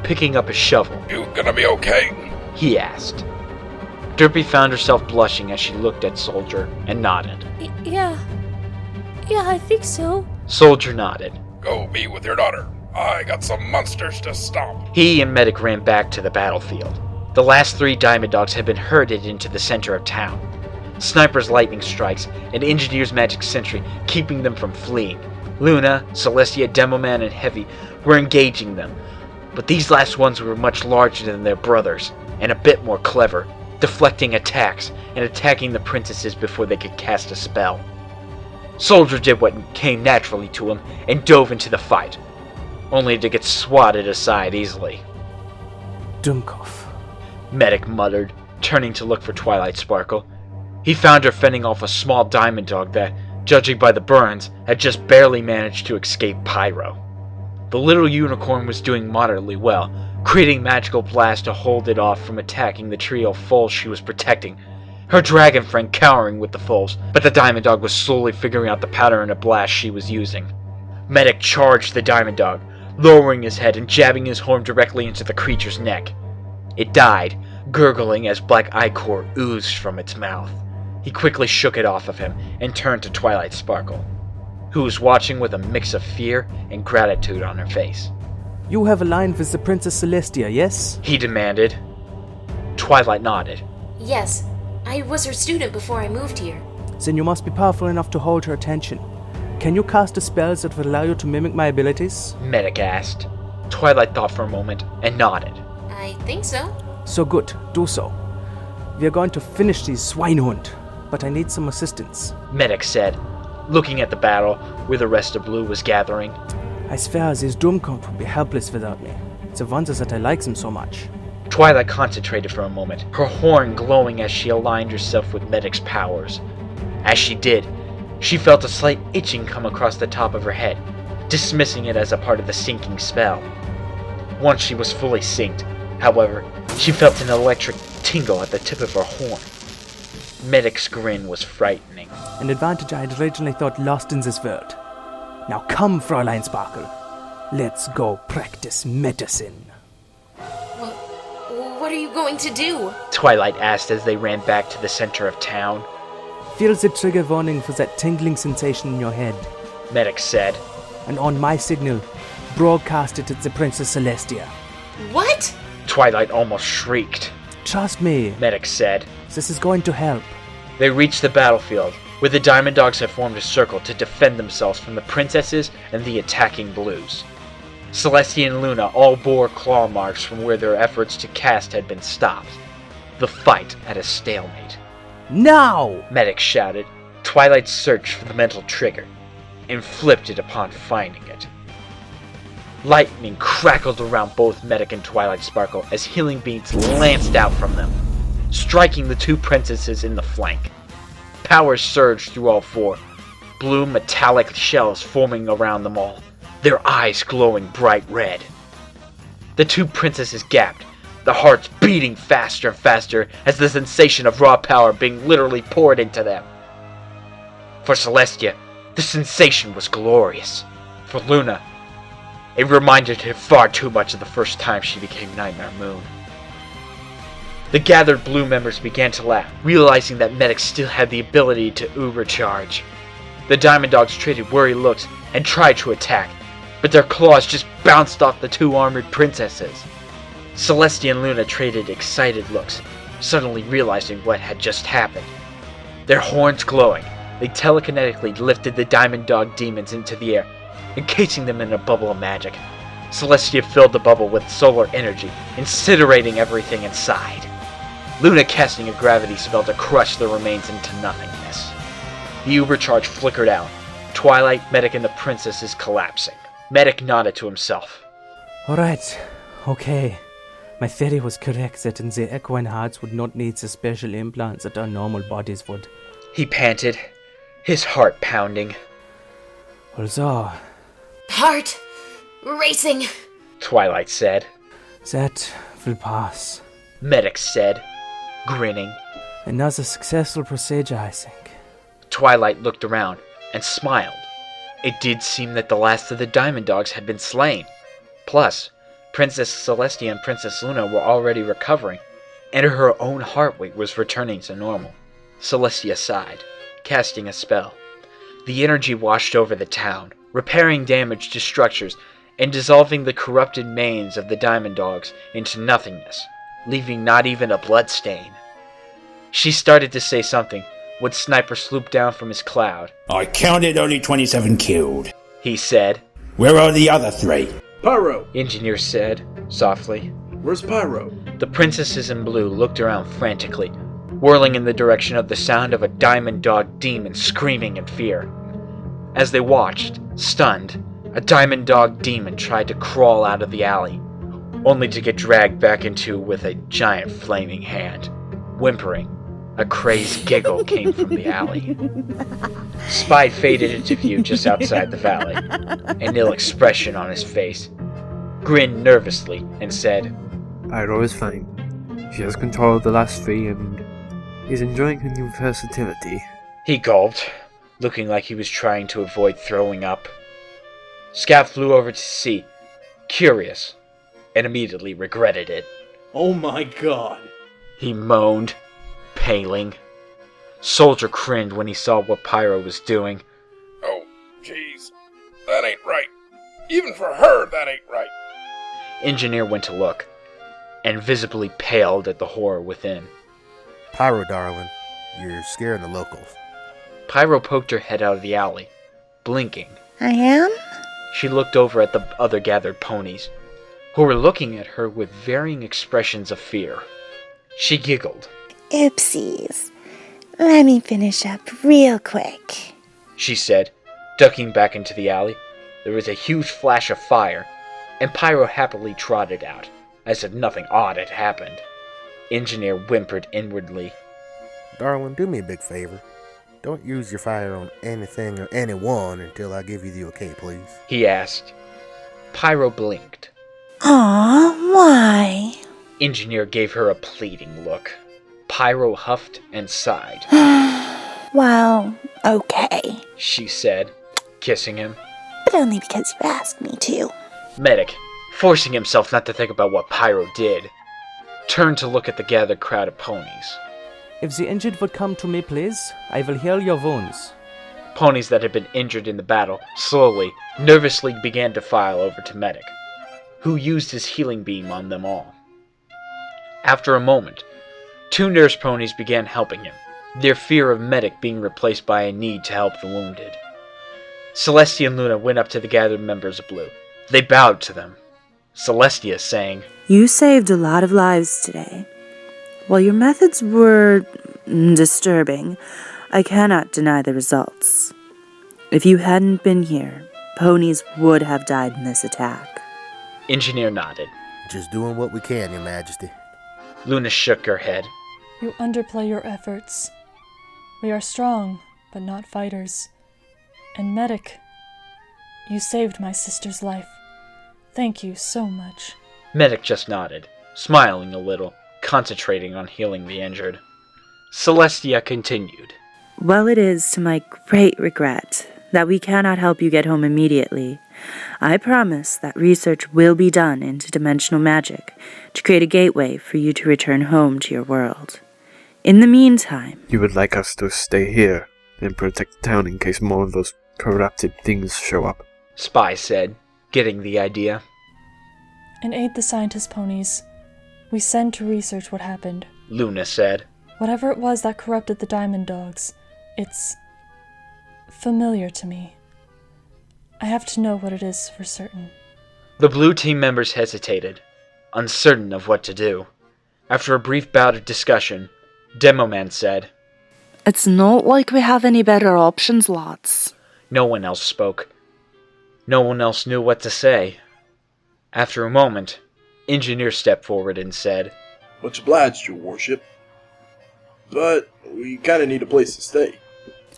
picking up his shovel. You gonna be okay? He asked. Derpy found herself blushing as she looked at Soldier and nodded. Yeah, I think so. Soldier nodded. Go be with your daughter. I got some monsters to stomp. He and Medic ran back to the battlefield. The last 3 Diamond Dogs had been herded into the center of town. Sniper's lightning strikes and Engineer's magic sentry keeping them from fleeing. Luna, Celestia, Demoman, and Heavy were engaging them, but these last ones were much larger than their brothers, and a bit more clever, deflecting attacks and attacking the princesses before they could cast a spell. Soldier did what came naturally to him and dove into the fight, only to get swatted aside easily. Dumkopf, Medic muttered, turning to look for Twilight Sparkle. He found her fending off a small Diamond Dog that, judging by the burns, had just barely managed to escape Pyro. The little unicorn was doing moderately well, creating magical blasts to hold it off from attacking the trio of foals she was protecting, her dragon friend cowering with the foals, but the Diamond Dog was slowly figuring out the pattern of blast she was using. Medic charged the Diamond Dog, lowering his head and jabbing his horn directly into the creature's neck. It died, gurgling as black ichor oozed from its mouth. He quickly shook it off of him and turned to Twilight Sparkle, who was watching with a mix of fear and gratitude on her face. You have aligned with the Princess Celestia, yes? He demanded. Twilight nodded. Yes, I was her student before I moved here. Then you must be powerful enough to hold her attention. Can you cast a spell that will allow you to mimic my abilities? Medic asked. Twilight thought for a moment and nodded. I think so. So good, do so. We are going to finish these Schweinhund, but I need some assistance. Medic said, looking at the battle where the rest of Blue was gathering. I swear these Doomcount would be helpless without me. It's a wonder that I like them so much. Twilight concentrated for a moment, her horn glowing as she aligned herself with Medic's powers. As she did, she felt a slight itching come across the top of her head, dismissing it as a part of the syncing spell. Once she was fully synced, however, she felt an electric tingle at the tip of her horn. Medic's grin was frightening. An advantage I had originally thought lost in this world. Now come, Fräulein Sparkle. Let's go practice medicine. What are you going to do? Twilight asked as they ran back to the center of town. Feel the trigger warning for that tingling sensation in your head, Medic said. And on my signal, broadcast it at the Princess Celestia. What? Twilight almost shrieked. Trust me, Medic said. This is going to help. They reached the battlefield, where the Diamond Dogs had formed a circle to defend themselves from the princesses and the attacking Blues. Celestia and Luna all bore claw marks from where their efforts to cast had been stopped. The fight at a stalemate. Now! Medic shouted. Twilight searched for the mental trigger, and flipped it upon finding it. Lightning crackled around both Medic and Twilight Sparkle as healing beams lanced out from them, striking the 2 princesses in the flank. Power surged through all 4, blue metallic shells forming around them all, their eyes glowing bright red. The 2 princesses gasped, their hearts beating faster and faster as the sensation of raw power being literally poured into them. For Celestia, the sensation was glorious. For Luna, it reminded her far too much of the first time she became Nightmare Moon. The gathered Blue members began to laugh, realizing that Medic still had the ability to Ubercharge. The Diamond Dogs traded worried looks and tried to attack, but their claws just bounced off the 2 armored princesses. Celestia and Luna traded excited looks, suddenly realizing what had just happened. Their horns glowing, they telekinetically lifted the Diamond Dog demons into the air encasing them in a bubble of magic. Celestia filled the bubble with solar energy, incinerating everything inside. Luna casting a gravity spell to crush the remains into nothingness. The Ubercharge flickered out. Twilight, Medic, and the princess is collapsing. Medic nodded to himself. Alright, okay. My theory was correct that in the equine hearts would not need the special implants that our normal bodies would. He panted, his heart pounding. Also, Heart racing. Twilight said. That will pass. Medic said, grinning. Another successful procedure, I think. Twilight looked around and smiled. It did seem that the last of the Diamond Dogs had been slain. Plus, Princess Celestia and Princess Luna were already recovering, and her own heart rate was returning to normal. Celestia sighed, casting a spell. The energy washed over the town, repairing damage to structures and dissolving the corrupted manes of the Diamond Dogs into nothingness, leaving not even a blood stain. She started to say something when Sniper swooped down from his cloud. I counted only 27 killed, he said. Where are the other 3? Pyro! Engineer said, softly. Where's Pyro? The princesses in blue looked around frantically, whirling in the direction of the sound of a Diamond Dog demon screaming in fear. As they watched, stunned, a Diamond Dog demon tried to crawl out of the alley, only to get dragged back into with a giant flaming hand. Whimpering, a crazed giggle came from the alley. Spy faded into view just outside the valley, an ill expression on his face, grinned nervously, and said, Pyro is fine. She has control of the last 3 and is enjoying her new versatility. He gulped, looking like he was trying to avoid throwing up. Scav flew over to see, curious, and immediately regretted it. Oh my god. He moaned, paling. Soldier cringed when he saw what Pyro was doing. Oh, jeez. That ain't right. Even for her, that ain't right. Engineer went to look, and visibly paled at the horror within. Pyro, darling, you're scaring the locals. Pyro poked her head out of the alley, blinking. I am? She looked over at the other gathered ponies, who were looking at her with varying expressions of fear. She giggled. Oopsies. Let me finish up real quick, she said, ducking back into the alley. There was a huge flash of fire, and Pyro happily trotted out, as if nothing odd had happened. Engineer whimpered inwardly. Darling, do me a big favor. Don't use your fire on anything or anyone until I give you the okay, please. He asked. Pyro blinked. Aw, why? Engineer gave her a pleading look. Pyro huffed and sighed. Well, okay. She said, kissing him. But only because you asked me to. Medic, forcing himself not to think about what Pyro did, turned to look at the gathered crowd of ponies. If the injured would come to me, please, I will heal your wounds. Ponies that had been injured in the battle slowly, nervously began to file over to Medic, who used his healing beam on them all. After a moment, 2 nurse ponies began helping him, their fear of Medic being replaced by a need to help the wounded. Celestia and Luna went up to the gathered members of Blue. They bowed to them. Celestia saying, You saved a lot of lives today. While your methods were disturbing, I cannot deny the results. If you hadn't been here, ponies would have died in this attack. Engineer nodded. Just doing what we can, Your Majesty. Luna shook her head. You underplay your efforts. We are strong, but not fighters. And Medic, you saved my sister's life. Thank you so much. Medic just nodded, smiling a little, concentrating on healing the injured. Celestia continued. While it is to my great regret that we cannot help you get home immediately, I promise that research will be done into dimensional magic to create a gateway for you to return home to your world. In the meantime... You would like us to stay here and protect the town in case more of those corrupted things show up? Spy said, getting the idea. And aid the scientist ponies. We send to research what happened. Luna said. Whatever it was that corrupted the Diamond Dogs, it's familiar to me. I have to know what it is for certain. The blue team members hesitated, uncertain of what to do. After a brief bout of discussion, Demoman said, It's not like we have any better options, lads. No one else spoke. No one else knew what to say. After a moment, Engineer stepped forward and said, Much obliged, your worship. But we kinda need a place to stay.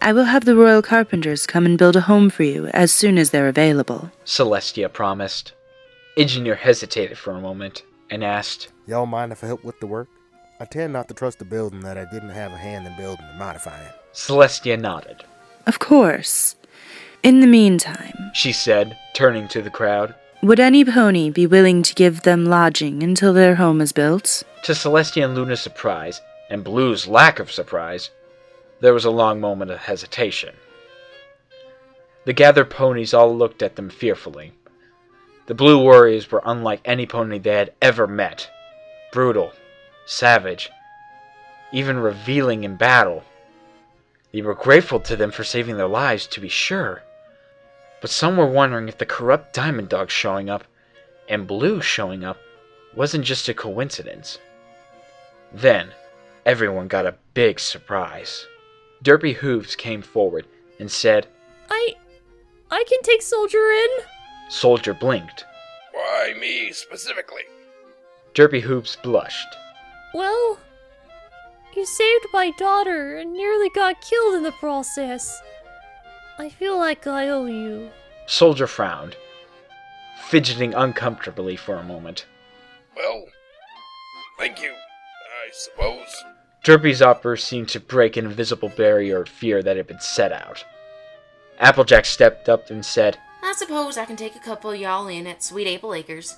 I will have the Royal Carpenters come and build a home for you as soon as they're available, Celestia promised. Engineer hesitated for a moment and asked, Y'all mind if I help with the work? I tend not to trust a building that I didn't have a hand in building or modifying. Celestia nodded. Of course. In the meantime, She said, turning to the crowd. Would any pony be willing to give them lodging until their home is built? To Celestia and Luna's surprise, and Blue's lack of surprise, there was a long moment of hesitation. The gathered ponies all looked at them fearfully. The Blue Warriors were unlike any pony they had ever met. Brutal, savage, even revealing in battle. They were grateful to them for saving their lives, to be sure. But some were wondering if the corrupt Diamond Dog showing up, and Blue showing up, wasn't just a coincidence. Then, everyone got a big surprise. Derpy Hooves came forward and said, I can take Soldier in. Soldier blinked. Why me specifically? Derpy Hooves blushed. Well, you saved my daughter and nearly got killed in the process. I feel like I owe you. Soldier frowned, fidgeting uncomfortably for a moment. Well, thank you, I suppose. Derpy's outburst seemed to break an invisible barrier of fear that had been set out. Applejack stepped up and said, I suppose I can take a couple of y'all in at Sweet Apple Acres.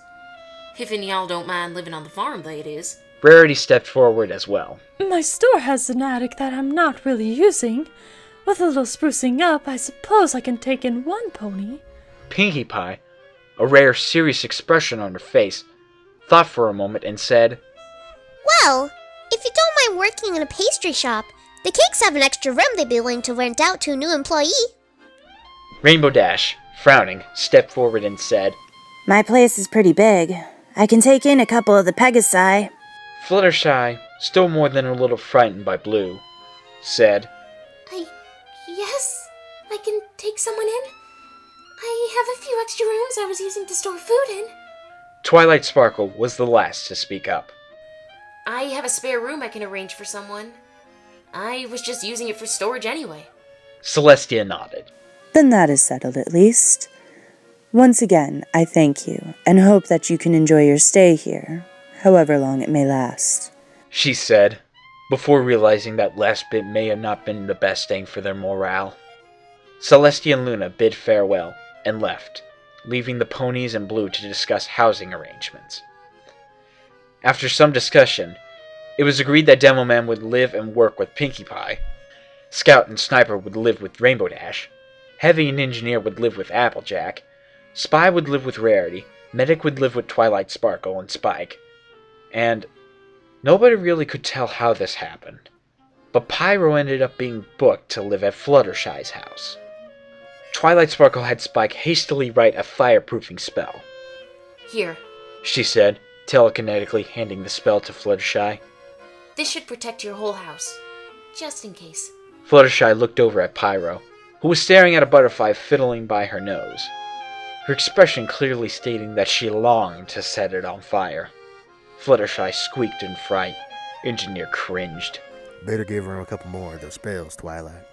If any y'all don't mind living on the farm, that is. Rarity stepped forward as well. My store has an attic that I'm not really using. With a little sprucing up, I suppose I can take in one pony. Pinkie Pie, a rare serious expression on her face, thought for a moment and said, Well, if you don't mind working in a pastry shop, the cakes have an extra room they'd be willing to rent out to a new employee. Rainbow Dash, frowning, stepped forward and said, My place is pretty big. I can take in a couple of the Pegasi. Fluttershy, still more than a little frightened by Blue, said, Yes, I can take someone in. I have a few extra rooms I was using to store food in. Twilight Sparkle was the last to speak up. I have a spare room I can arrange for someone. I was just using it for storage anyway. Celestia nodded. Then that is settled at least. Once again, I thank you, and hope that you can enjoy your stay here, however long it may last. She said, before realizing that last bit may have not been the best thing for their morale. Celestia and Luna bid farewell and left, leaving the ponies and Blue to discuss housing arrangements. After some discussion, it was agreed that Demoman would live and work with Pinkie Pie, Scout and Sniper would live with Rainbow Dash, Heavy and Engineer would live with Applejack, Spy would live with Rarity, Medic would live with Twilight Sparkle and Spike, and nobody really could tell how this happened, but Pyro ended up being booked to live at Fluttershy's house. Twilight Sparkle had Spike hastily write a fireproofing spell. Here. She said, telekinetically handing the spell to Fluttershy. This should protect your whole house. Just in case. Fluttershy looked over at Pyro, who was staring at a butterfly fiddling by her nose, her expression clearly stating that she longed to set it on fire. Fluttershy squeaked in fright. Engineer cringed. Better give her a couple more of those spells, Twilight.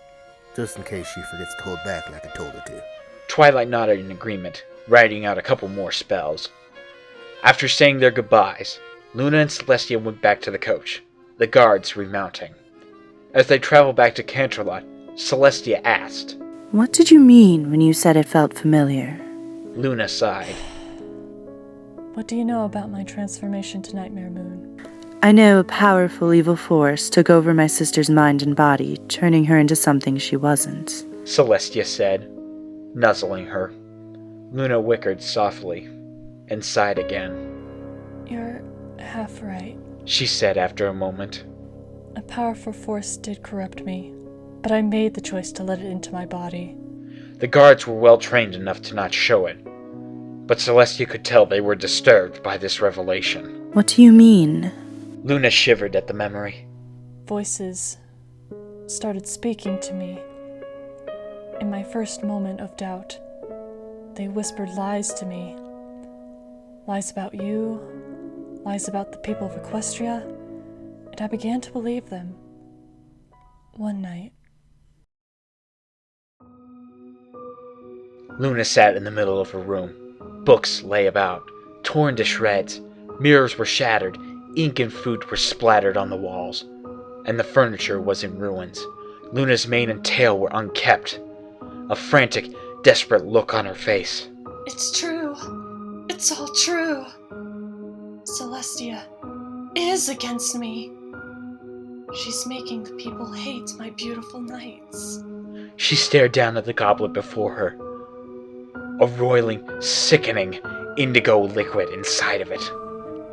Just in case she forgets to hold back like I told her to. Twilight nodded in agreement, writing out a couple more spells. After saying their goodbyes, Luna and Celestia went back to the coach, the guards remounting. As they traveled back to Canterlot, Celestia asked, What did you mean when you said it felt familiar? Luna sighed. What do you know about my transformation to Nightmare Moon? I know a powerful evil force took over my sister's mind and body, turning her into something she wasn't. Celestia said, nuzzling her. Luna whickered softly and sighed again. You're half right. She said after a moment. A powerful force did corrupt me, but I made the choice to let it into my body. The guards were well trained enough to not show it, but Celestia could tell they were disturbed by this revelation. What do you mean? Luna shivered at the memory. Voices started speaking to me. In my first moment of doubt, they whispered lies to me. Lies about you, lies about the people of Equestria, and I began to believe them. One night. Luna sat in the middle of her room. Books lay about, torn to shreds. Mirrors were shattered, ink and food were splattered on the walls, and the furniture was in ruins. Luna's mane and tail were unkept. A frantic, desperate look on her face. It's true. It's all true. Celestia is against me. She's making the people hate my beautiful knights. She stared down at the goblet before her. A roiling, sickening, indigo liquid inside of it.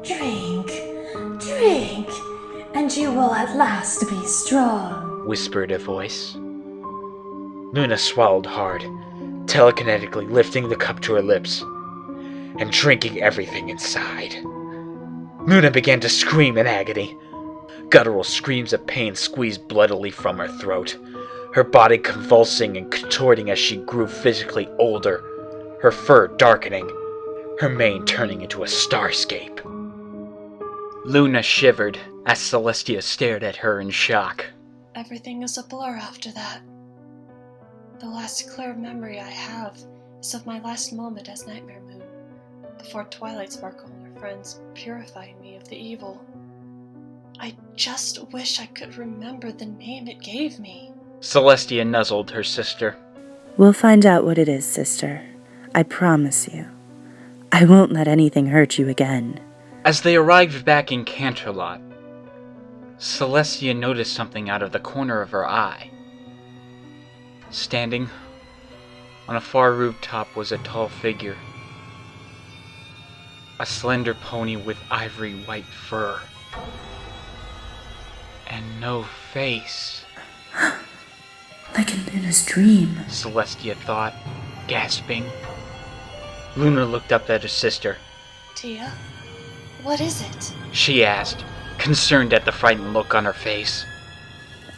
Drink, drink, and you will at last be strong, whispered a voice. Luna swallowed hard, telekinetically lifting the cup to her lips and drinking everything inside. Luna began to scream in agony. Guttural screams of pain squeezed bloodily from her throat, her body convulsing and contorting as she grew physically older, her fur darkening, her mane turning into a starscape. Luna shivered as Celestia stared at her in shock. Everything is a blur after that. The last clear memory I have is of my last moment as Nightmare Moon, before Twilight Sparkle and her friends purified me of the evil. I just wish I could remember the name it gave me. Celestia nuzzled her sister. We'll find out what it is, sister. I promise you. I won't let anything hurt you again. As they arrived back in Canterlot, Celestia noticed something out of the corner of her eye. Standing on a far rooftop was a tall figure. A slender pony with ivory white fur. And no face. Like in Luna's dream, Celestia thought, gasping. Luna looked up at her sister. Tia, what is it? She asked, concerned at the frightened look on her face.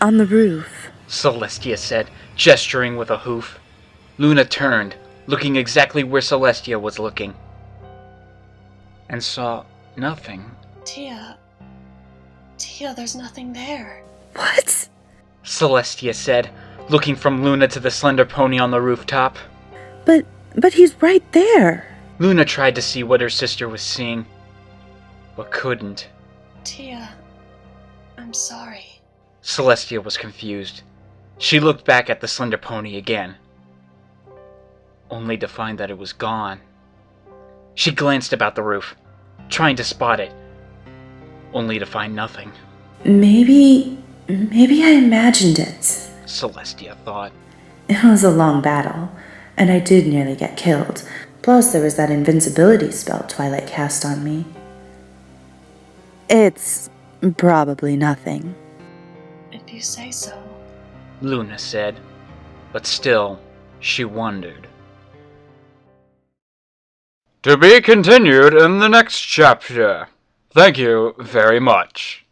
On the roof, Celestia said, gesturing with a hoof. Luna turned, looking exactly where Celestia was looking, and saw nothing. Tia, there's nothing there. What? Celestia said, looking from Luna to the slender pony on the rooftop. But he's right there. Luna tried to see what her sister was seeing, but couldn't. Tia, I'm sorry. Celestia was confused. She looked back at the slender pony again, only to find that it was gone. She glanced about the roof, trying to spot it, only to find nothing. Maybe I imagined it. Celestia thought. It was a long battle, and I did nearly get killed. Plus, there was that invincibility spell Twilight cast on me. It's probably nothing. If you say so, Luna said, but still, she wondered. To be continued in the next chapter. Thank you very much.